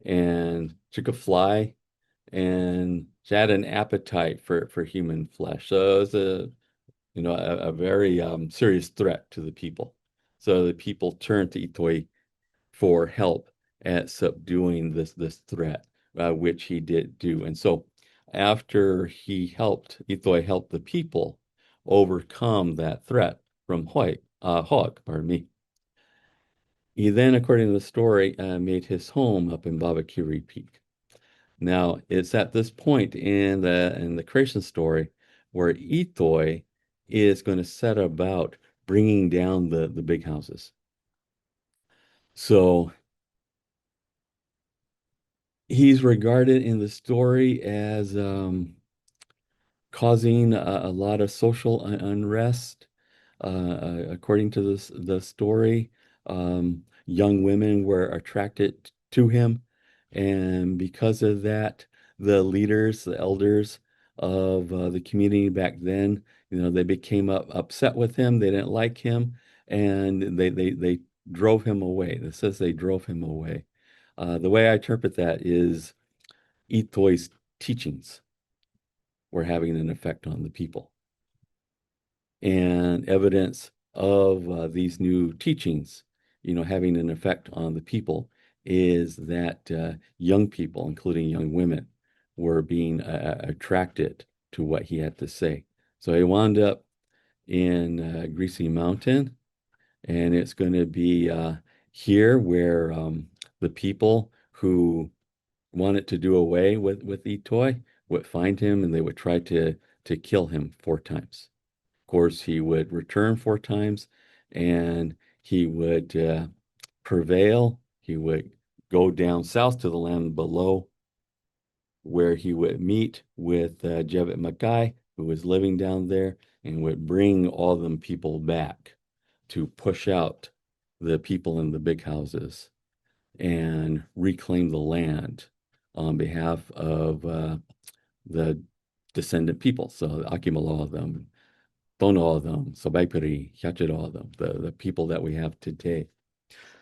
and she could fly, and she had an appetite for human flesh. So it was a very serious threat to the people. So the people turned to Itoi for help at subduing this threat, which he did do. And so after Itoi helped the people overcome that threat from Hog, pardon me. He then, according to the story, made his home up in Babakiri Peak. Now, it's at this point in the creation story where Itoi is going to set about bringing down the big houses. So he's regarded in the story as causing a lot of social unrest. According to the story, young women were attracted to him, and because of that, the leaders, the elders of the community back then, they became upset with him. They didn't like him, and they drove him away. It says they drove him away. The way I interpret that is Itoi's teachings were having an effect on the people. And evidence of these new teachings, having an effect on the people is that young people, including young women, were being attracted to what he had to say. So he wound up in Greasy Mountain, and it's going to be here where the people who wanted to do away with Itoi would find him and they would try to kill him 4 times. Of course, he would return 4 times and he would prevail. He would go down south to the land below where he would meet with Jebet Mackay, who was living down there, and would bring all them people back to push out the people in the big houses and reclaim the land on behalf of the descendant people. So Akimel, all of them, Tono, all of them, Sobaipuri, Hia-Ced, all of them, the people that we have today.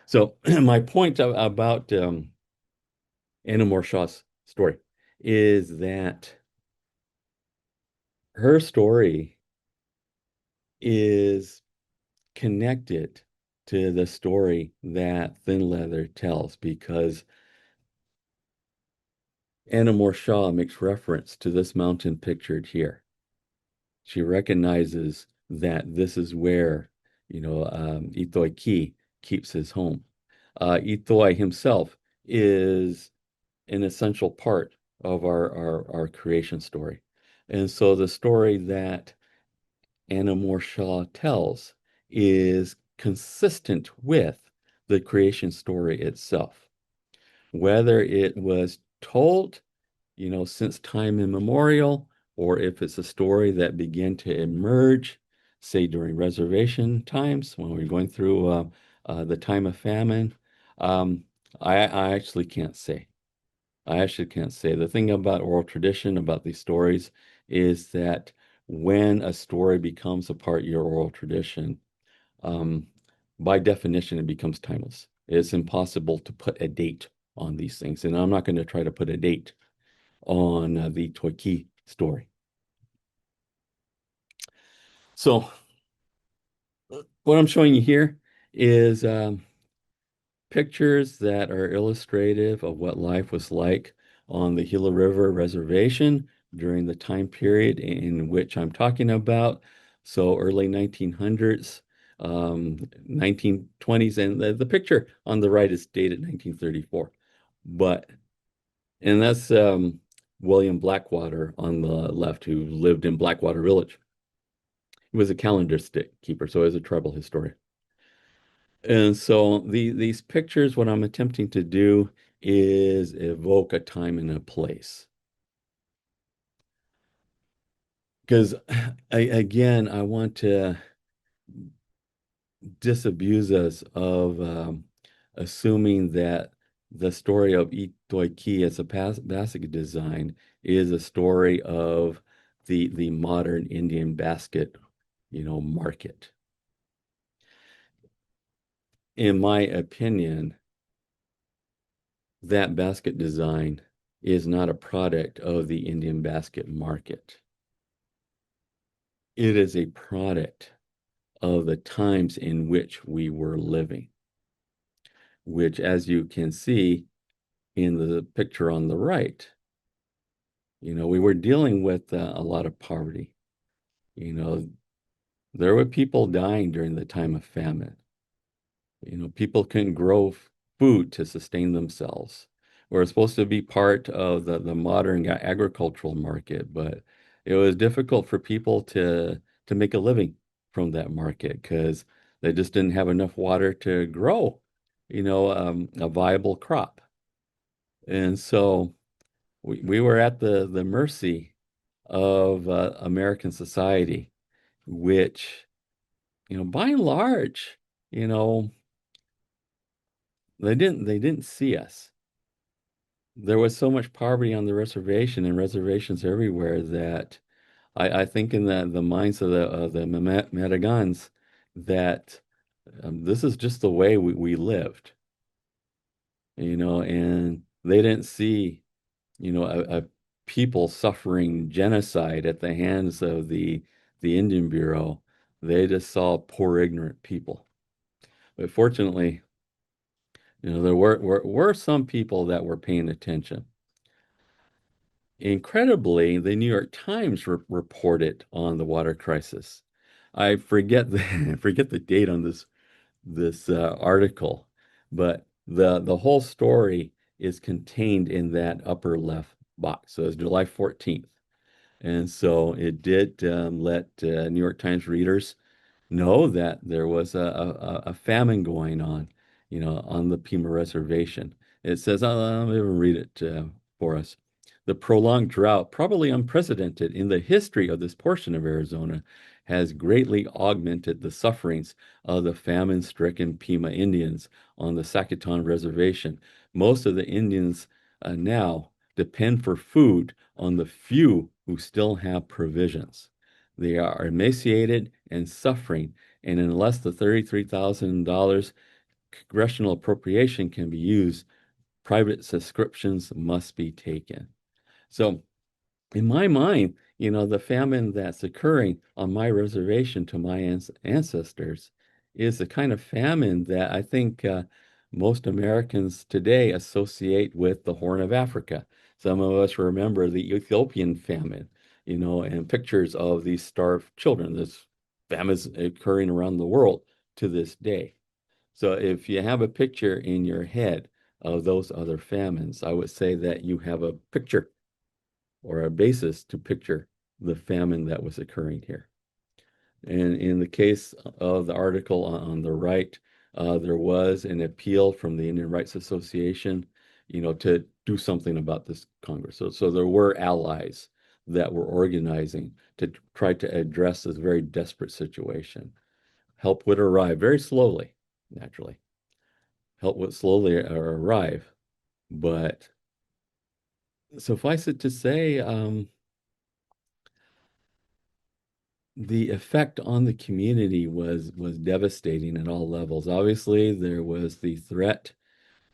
So my point about Anna Shaw's story is that her story is connected to the story that Thin Leather tells because Anna Shaw makes reference to this mountain pictured here. She recognizes that this is where, Itoi Ki keeps his home. Itoi himself is an essential part of our creation story. And so the story that Anna Shaw tells is consistent with the creation story itself. Whether it was told since time immemorial, or if it's a story that began to emerge, say during reservation times when we're going through the time of famine. Um, I actually can't say. I actually can't say. The thing about oral tradition, about these stories, is that when a story becomes a part of your oral tradition, um, by definition, it becomes timeless. It's impossible to put a date on these things. And I'm not going to try to put a date on the Toiki story. So what I'm showing you here is pictures that are illustrative of what life was like on the Gila River Reservation during the time period in which I'm talking about. So early 1900s, 1920s, and the picture on the right is dated 1934. And that's William Blackwater on the left, who lived in Blackwater Village. He was a calendar stick keeper, so he was a tribal historian. And so these pictures, what I'm attempting to do is evoke a time and a place. Because again, I want to disabuse us of assuming that the story of Itoiki as a basket design is a story of the modern Indian basket, market. In my opinion, that basket design is not a product of the Indian basket market. It is a product of the times in which we were living, which, as you can see in the picture on the right, we were dealing with a lot of poverty. You know, there were people dying during the time of famine. People couldn't grow food to sustain themselves. We're supposed to be part of the modern agricultural market, but it was difficult for people to make a living from that market because they just didn't have enough water to grow, a viable crop. And so we were at the mercy of American society, which, by and large, you know, they didn't see us. There was so much poverty on the reservation and reservations everywhere that I think in the minds of the Metagans that this is just the way we lived, and they didn't see, a people suffering genocide at the hands of the Indian Bureau. They just saw poor, ignorant people. But fortunately, there were some people that were paying attention. Incredibly, the New York Times reported on the water crisis. I forget the forget the date on this article, but the whole story is contained in that upper left box. So it's July 14th. And so it did let New York Times readers know that there was a famine going on, on the Pima Reservation. It says, let me read it for us. The prolonged drought, probably unprecedented in the history of this portion of Arizona, has greatly augmented the sufferings of the famine-stricken Pima Indians on the Sacaton Reservation. Most of the Indians now depend for food on the few who still have provisions. They are emaciated and suffering, and unless the $33,000 congressional appropriation can be used, private subscriptions must be taken. So, in my mind, the famine that's occurring on my reservation to my ancestors is the kind of famine that I think most Americans today associate with the Horn of Africa. Some of us remember the Ethiopian famine, and pictures of these starved children. This famine is occurring around the world to this day. So if you have a picture in your head of those other famines, I would say that you have a picture or a basis to picture the famine that was occurring here. And in the case of the article on the right, there was an appeal from the Indian Rights Association, to do something about this Congress. So there were allies that were organizing to try to address this very desperate situation. Help would arrive very slowly, naturally. Help would slowly arrive, but suffice it to say, the effect on the community was devastating at all levels. Obviously, there was the threat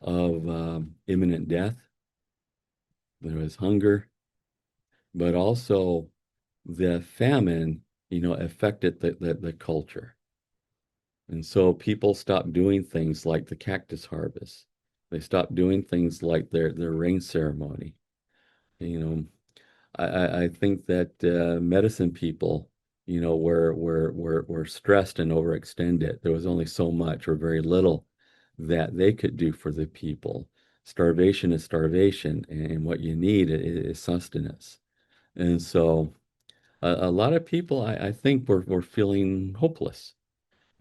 of imminent death. There was hunger, but also the famine, affected the culture. And so people stopped doing things like the cactus harvest. They stopped doing things like their rain ceremony. You know, I think that medicine people, were stressed and overextended. There was only so much or very little that they could do for the people. Starvation is starvation, and what you need is sustenance. And so a lot of people, I think, were feeling hopeless.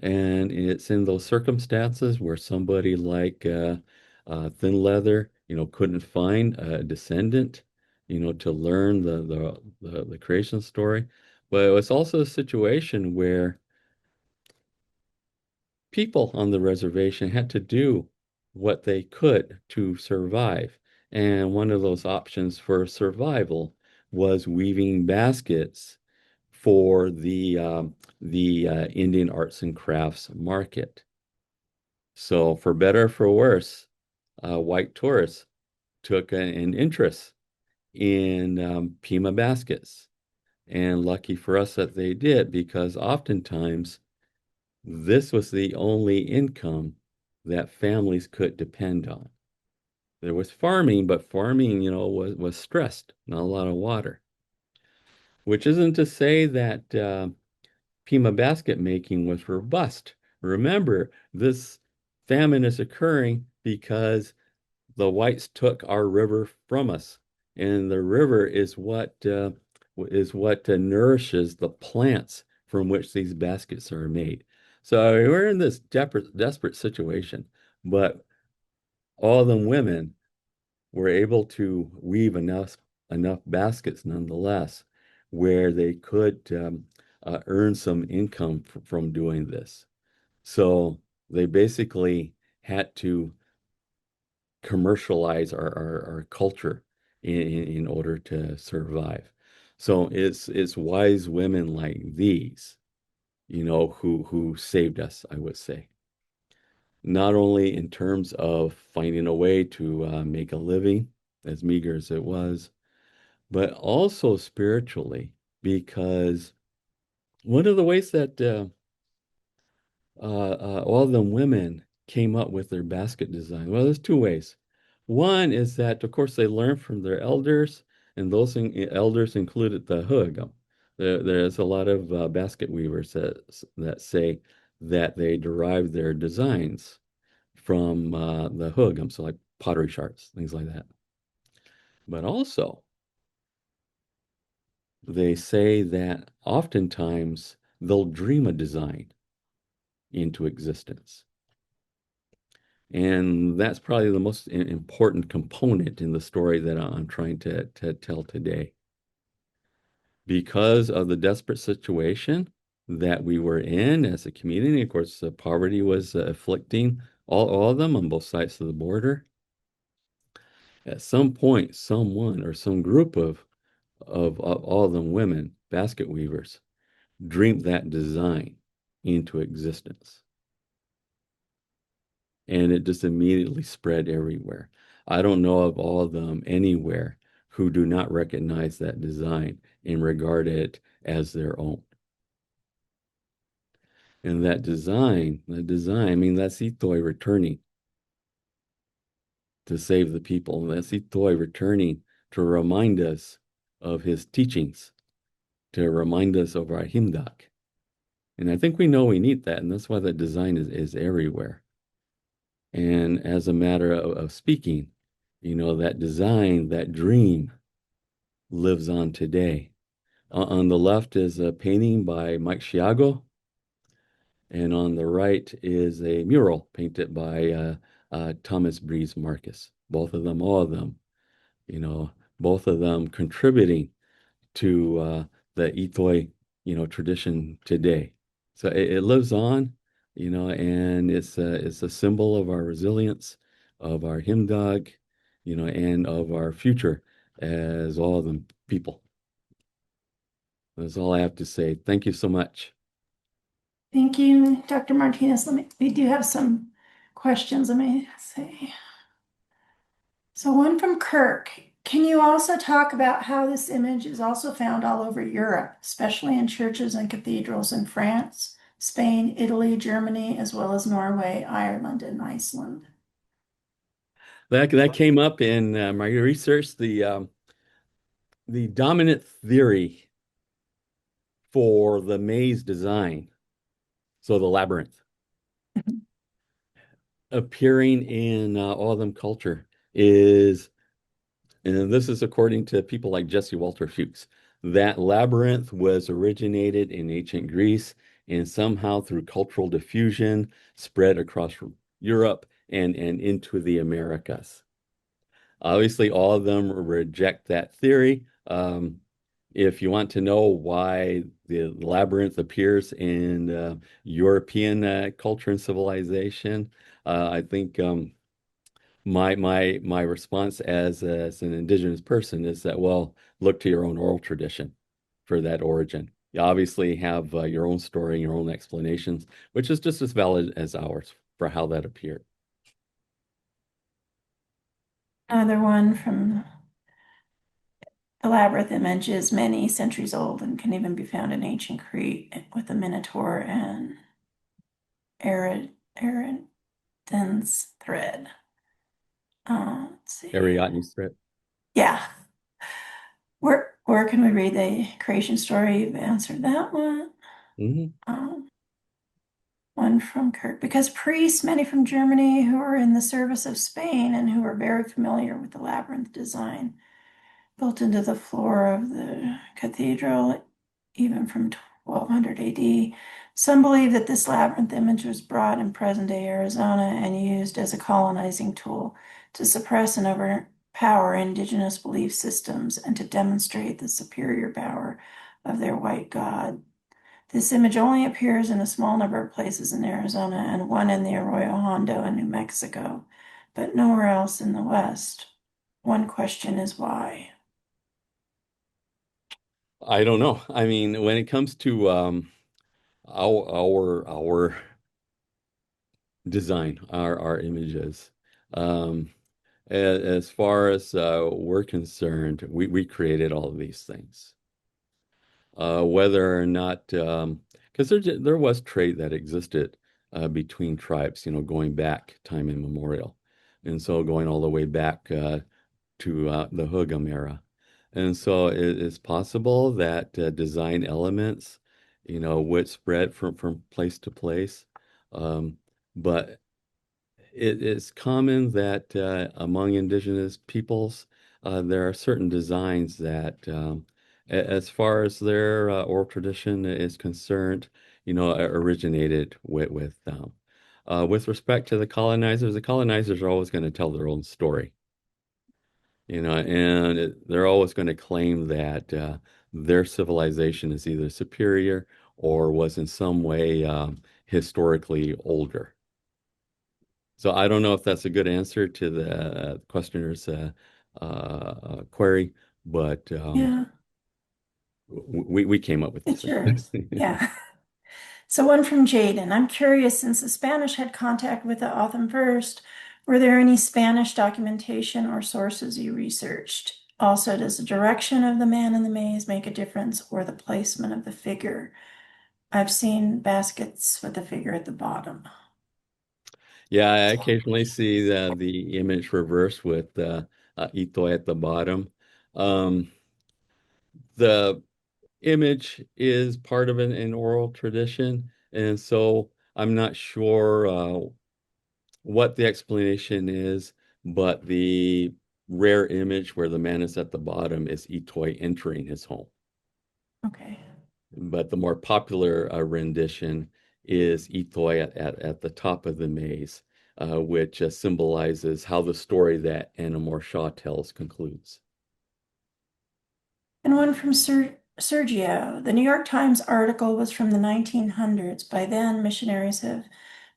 And it's in those circumstances where somebody like Thin Leather, couldn't find a descendant, to learn the creation story. But it was also a situation where people on the reservation had to do what they could to survive. And one of those options for survival was weaving baskets for the Indian arts and crafts market. So for better or for worse, white tourists took an interest in Pima baskets. And lucky for us that they did, because oftentimes this was the only income that families could depend on. There was farming, but farming, was stressed, not a lot of water. Which isn't to say that Pima basket making was robust. Remember, this famine is occurring because the whites took our river from us, and the river is what nourishes the plants from which these baskets are made. So we're in this desperate situation, but all of them women were able to weave enough baskets nonetheless, where they could earn some income from doing this. So they basically had to commercialize our culture in order to survive. So it's wise women like these, who saved us, I would say. Not only in terms of finding a way to make a living, as meager as it was, but also spiritually, because one of the ways that all of them women came up with their basket design. Well, there's two ways. One is that, of course, they learned from their elders, and those elders included the hug. There's a lot of basket weavers that say that they derive their designs from the hug, so like pottery shards, things like that. But also, they say that oftentimes they'll dream a design into existence. And that's probably the most important component in the story that I'm trying to tell today. Because of the desperate situation that we were in as a community, of course, poverty was afflicting all of them on both sides of the border. At some point, someone or some group of all of them women, basket weavers, dreamed that design into existence. And it just immediately spread everywhere. I don't know of all of them anywhere who do not recognize that design and regard it as their own. And the design, I mean, that's Itoy returning to save the people. And that's Itoy returning to remind us of his teachings, to remind us of our himdak. And I think we know we need that, and that's why that design is everywhere. And as a matter of speaking, that design, that dream lives on today. On the left is a painting by Mike Chiago, and on the right is a mural painted by Thomas Breeze Marcus. Both of them, all of them, you know, both of them contributing to the Itoy, tradition today. So it lives on, and it's a symbol of our resilience, of our himdag, and of our future as all of them people. That's all I have to say. Thank you so much. Thank you, Dr. Martinez. We do have some questions, let me say. So one from Kirk. Can you also talk about how this image is also found all over Europe, especially in churches and cathedrals in France, Spain, Italy, Germany, as well as Norway, Ireland, and Iceland? That came up in my research. The dominant theory for the maze design, so the labyrinth, appearing in all of them culture is, and this is according to people like Jesse Walter Fuchs, that labyrinth was originated in ancient Greece and somehow through cultural diffusion spread across Europe and into the Americas. Obviously, all of them reject that theory. If you want to know why the labyrinth appears in European culture and civilization, I think my response as an indigenous person is that, well, look to your own oral tradition for that origin. You obviously have your own story and your own explanations, which is just as valid as ours for how that appeared. Another one from the labyrinth image is many centuries old and can even be found in ancient Crete with the Minotaur and Eridan's thread. Let's see. Ariadne's threat. Yeah. Where can we read the creation story? You've answered that one. Hmm. Um, One from Kurt. Because priests, many from Germany who are in the service of Spain and who are very familiar with the labyrinth design built into the floor of the cathedral, even from 1200 AD. Some believe that this labyrinth image was brought in present-day Arizona and used as a colonizing tool to suppress and overpower indigenous belief systems and to demonstrate the superior power of their white god. This image only appears in a small number of places in Arizona and one in the Arroyo Hondo in New Mexico, but nowhere else in the West. One question is why? I don't know. I mean, when it comes to our design, our images, um, as far as we're concerned, we created all of these things. Whether or not, because there was trade that existed between tribes, going back time immemorial, and so going all the way back to the Hugam era. And so it is possible that design elements, would spread from place to place. Um, but it is common that among indigenous peoples, there are certain designs that, as far as their oral tradition is concerned, originated with them. With respect to the colonizers are always going to tell their own story, and they're always going to claim that their civilization is either superior or was in some way historically older. So I don't know if that's a good answer to the questioner's query, but Yeah, we came up with these it's yours. things. Yeah. So one from Jaden. I'm curious, since the Spanish had contact with the Otham first, were there any Spanish documentation or sources you researched? Also, does the direction of the man in the maze make a difference or the placement of the figure? I've seen baskets with the figure at the bottom. Yeah, I occasionally see the image reversed with Ito at the bottom. Um, the image is part of an oral tradition, and so I'm not sure what the explanation is, but the rare image where the man is at the bottom is Itoi entering his home. Okay. But the more popular rendition is Itoi at the top of the maze, which symbolizes how the story that Anamor Shaw tells concludes. And one from Sergio. The New York Times article was from the 1900s. By then, missionaries have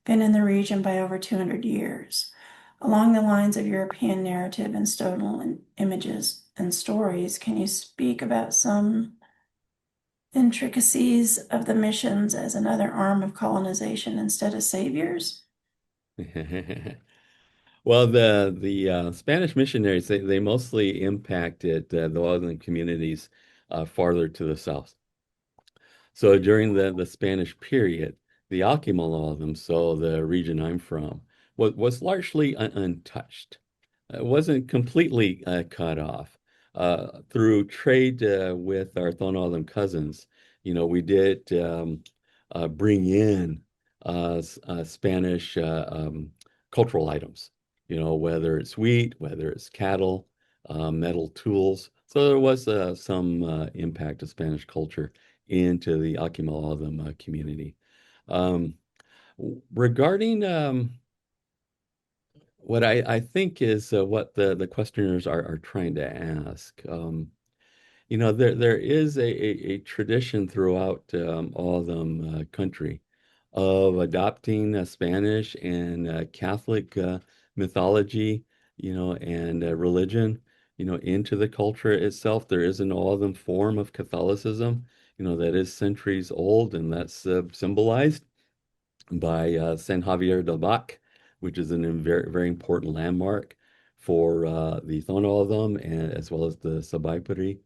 been in the region by over 200 years. Along the lines of European narrative and stone images and stories, can you speak about some intricacies of the missions as another arm of colonization instead of saviors? Well, the Spanish missionaries they mostly impacted the northern communities farther to the south. So during the Spanish period, the Akimel of them, so the region I'm from, was largely untouched. It wasn't completely cut off. Through trade with our Thonolim cousins, we did bring in Spanish cultural items, whether it's wheat, whether it's cattle, metal tools. So there was some impact of Spanish culture into the Akimel community. Um, Regarding what I think is what the questioners are trying to ask. There is a tradition throughout all of them country of adopting Spanish and Catholic mythology, and religion, into the culture itself. There is an all of them form of Catholicism, that is centuries old, and that's symbolized by San Javier del Bac, which is an very, very important landmark for the Thonoaltham and as well as the Sabaipuri.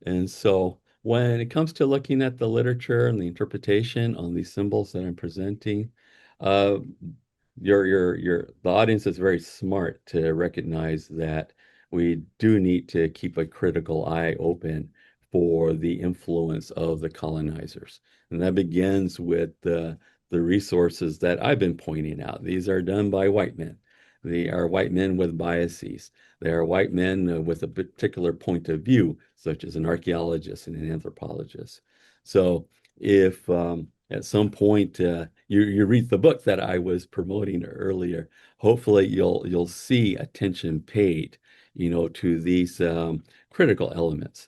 And so when it comes to looking at the literature and the interpretation on these symbols that I'm presenting, uh, the audience is very smart to recognize that we do need to keep a critical eye open for the influence of the colonizers. And that begins with the resources that I've been pointing out. These are done by white men. They are white men with biases. They are white men with a particular point of view, such as an archaeologist and an anthropologist. So if at some point you read the book that I was promoting earlier, hopefully you'll see attention paid, to these critical elements.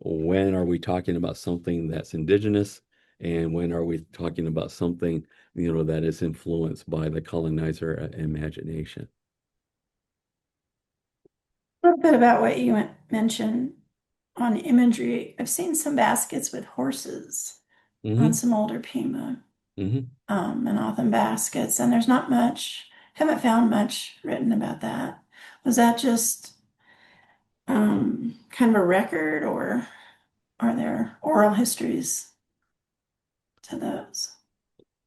When are we talking about something that's indigenous? And when are we talking about something, that is influenced by the colonizer imagination? A little bit about what you mentioned on imagery. I've seen some baskets with horses on Hmm. some older Pima Hmm. and often baskets, and there's not much, haven't found much written about that. Was that just kind of a record, or are there oral histories to those?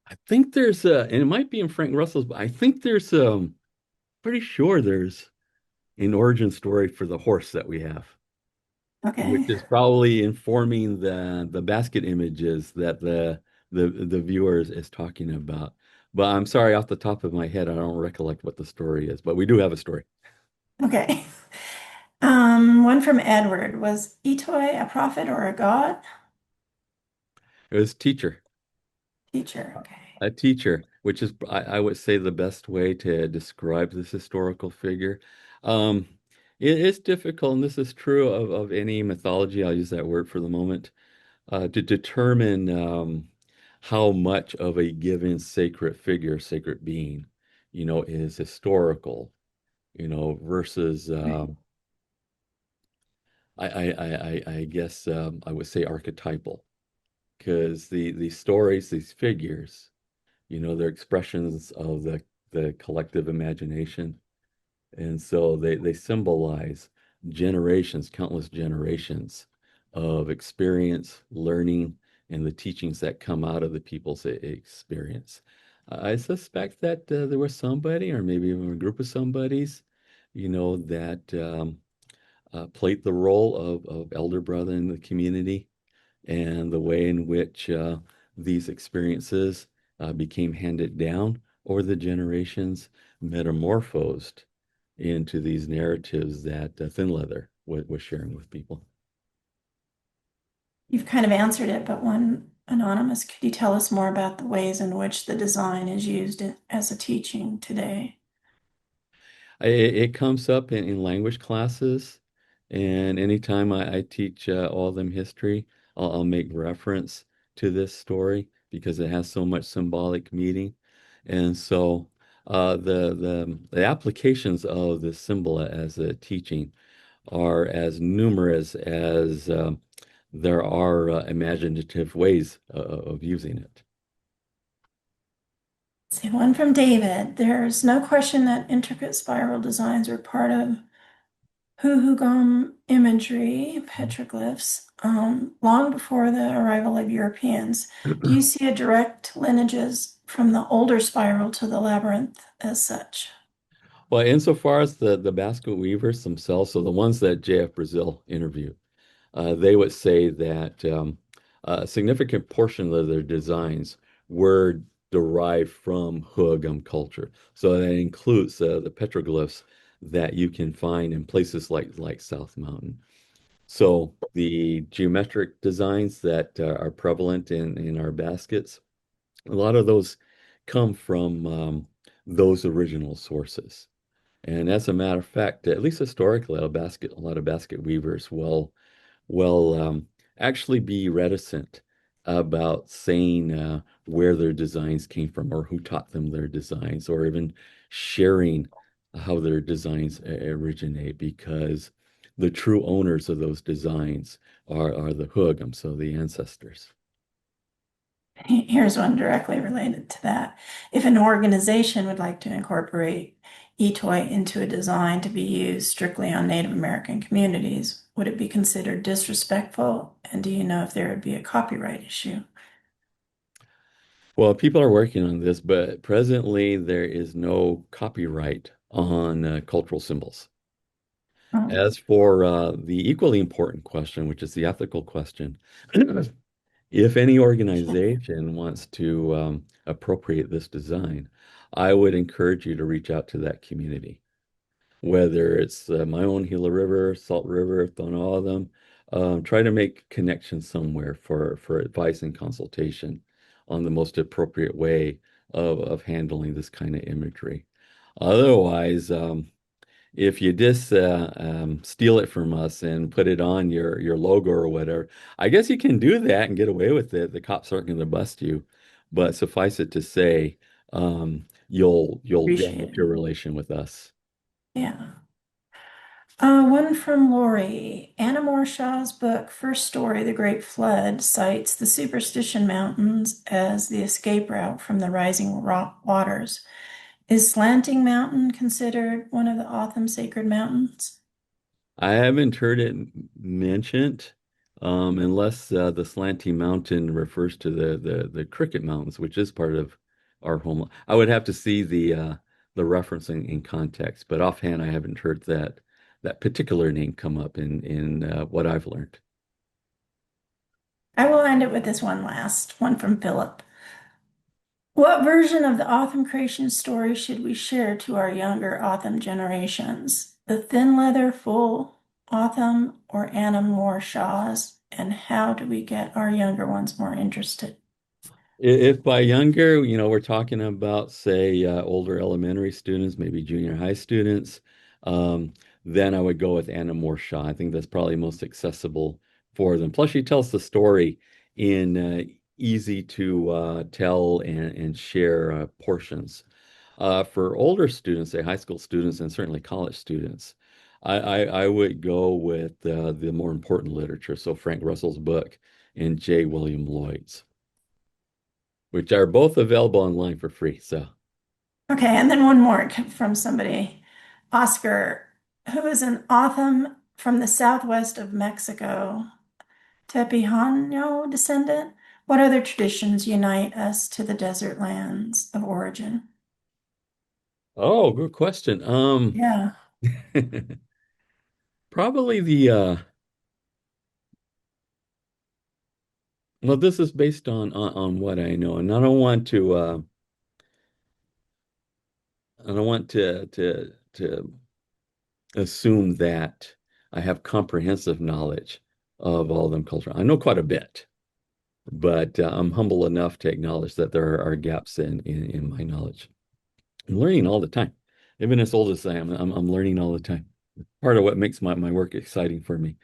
I think there's and it might be in Frank Russell's, but I think there's pretty sure there's an origin story for the horse that we have, which Okay. is probably informing the basket images that the viewer is talking about. But I'm sorry, off the top of my head, I don't recollect what the story is, but we do have a story. Okay. One from Edward. Was Itoi a prophet or a god? It was teacher. Teacher. Okay. A teacher, which is, I would say, the best way to describe this historical figure. Um, it is difficult, and this is true of any mythology. I'll use that word for the moment, to determine how much of a given sacred figure, sacred being, is historical, versus Right. I guess I would say archetypal, because these stories, these figures, they're expressions of the collective imagination. And so they symbolize generations, countless generations of experience, learning, and the teachings that come out of the people's experience. I suspect that there was somebody, or maybe even a group of somebodies, that played the role of elder brother in the community, and the way in which these experiences became handed down over the generations, metamorphosed into these narratives that Thin Leather was sharing with people. You've kind of answered it, but one anonymous, could you tell us more about the ways in which the design is used as a teaching today? It comes up in language classes, and anytime I teach all of them history, I'll make reference to this story because it has so much symbolic meaning. And so the applications of this symbol as a teaching are as numerous as there are imaginative ways of using it. See, one from David. There's no question that intricate spiral designs were part of Huhugam imagery, petroglyphs, long before the arrival of Europeans. Do you see a direct lineages from the older spiral to the labyrinth as such? Well, insofar as the basket weavers themselves, so the ones that JF Brazil interviewed, they would say that a significant portion of their designs were derived from Huagam culture. So that includes the petroglyphs that you can find in places like South Mountain. So the geometric designs that are prevalent in our baskets A lot of those come from those original sources. And as a matter of fact, at least historically, a lot of basket weavers will actually be reticent about saying where their designs came from or who taught them their designs or even sharing how their designs originate because the true owners of those designs are the Hugam, so the ancestors. Here's one directly related to that. If an organization would like to incorporate eToy into a design to be used strictly on Native American communities, would it be considered disrespectful? And do you know if there would be a copyright issue? Well, people are working on this, but presently there is no copyright on cultural symbols. Oh, As for the equally important question, which is the ethical question, if any organization wants to appropriate this design, I would encourage you to reach out to that community, whether it's my own Gila River, Salt River, all of them. Try to make connections somewhere for advice and consultation on the most appropriate way of handling this kind of imagery. Otherwise, if you just steal it from us and put it on your logo or whatever, I guess you can do that and get away with it. The cops aren't going to bust you, but suffice it to say, you'll appreciate damage it. your relation with us. Yeah. One from Lori. Anna Shaw's book, First Story, The Great Flood, cites the Superstition Mountains as the escape route from the rising waters. Is Slanting Mountain considered one of the Otham sacred mountains? I haven't heard it mentioned, unless the Slanty Mountain refers to the Cricket Mountains, which is part of our home. I would have to see the referencing in context, but offhand, I haven't heard that particular name come up in what I've learned. I will end it with this one last one from Philip. What version of the Otham creation story should we share to our younger Otham generations? The thin leather full Otham or Anna Shaw's? And how do we get our younger ones more interested? If by younger, we're talking about, say, older elementary students, maybe junior high students, um, then I would go with Anna Moore Shaw. I think that's probably most accessible for them. Plus, she tells the story in easy to tell and share portions. For older students, say high school students and certainly college students, I would go with the more important literature. So Frank Russell's book and J. William Lloyd's, which are both available online for free. So, Okay, and then one more from somebody. Oscar, who is an Otham from the southwest of Mexico, Tepejano descendant. What other traditions unite us to the desert lands of origin? oh, good question. Yeah. Probably well, this is based on what I know, and I don't want to assume that I have comprehensive knowledge of all them culture. I know quite a bit, but I'm humble enough to acknowledge that there are gaps in my knowledge. I'm learning all the time. Even as old as I am, I'm learning all the time. Part of what makes my work exciting for me.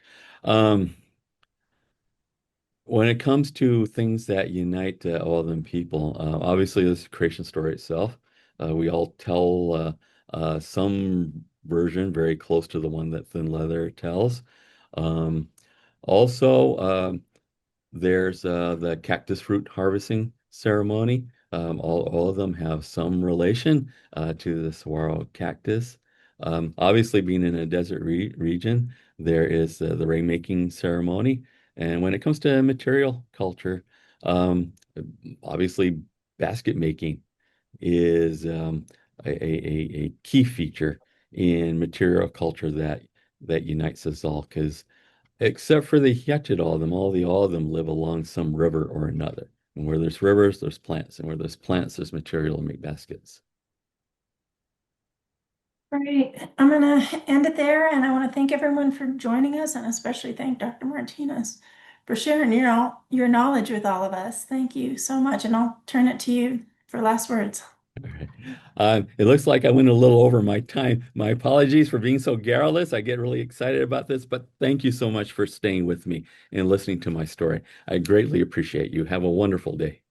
Um, when it comes to things that unite all of them people, obviously this creation story itself, we all tell some version very close to the one that Thin Leather tells. Um, also, there's the cactus fruit harvesting ceremony. All of them have some relation to the saguaro cactus. Obviously, being in a desert region, there is the rainmaking ceremony. And when it comes to material culture, um, obviously, basket making is a key feature in material culture that unites us all. Because except for the Hia-Ced, all of them live along some river or another. And where there's rivers, there's plants. And where there's plants, there's material to make baskets. Great. I'm going to end it there, and I want to thank everyone for joining us, and especially thank Dr. Martinez. for sharing your knowledge with all of us. Thank you so much. And I'll turn it to you for last words. All right. It looks like I went a little over my time. My apologies for being so garrulous. I get really excited about this, but thank you so much for staying with me and listening to my story. I greatly appreciate you. Have a wonderful day.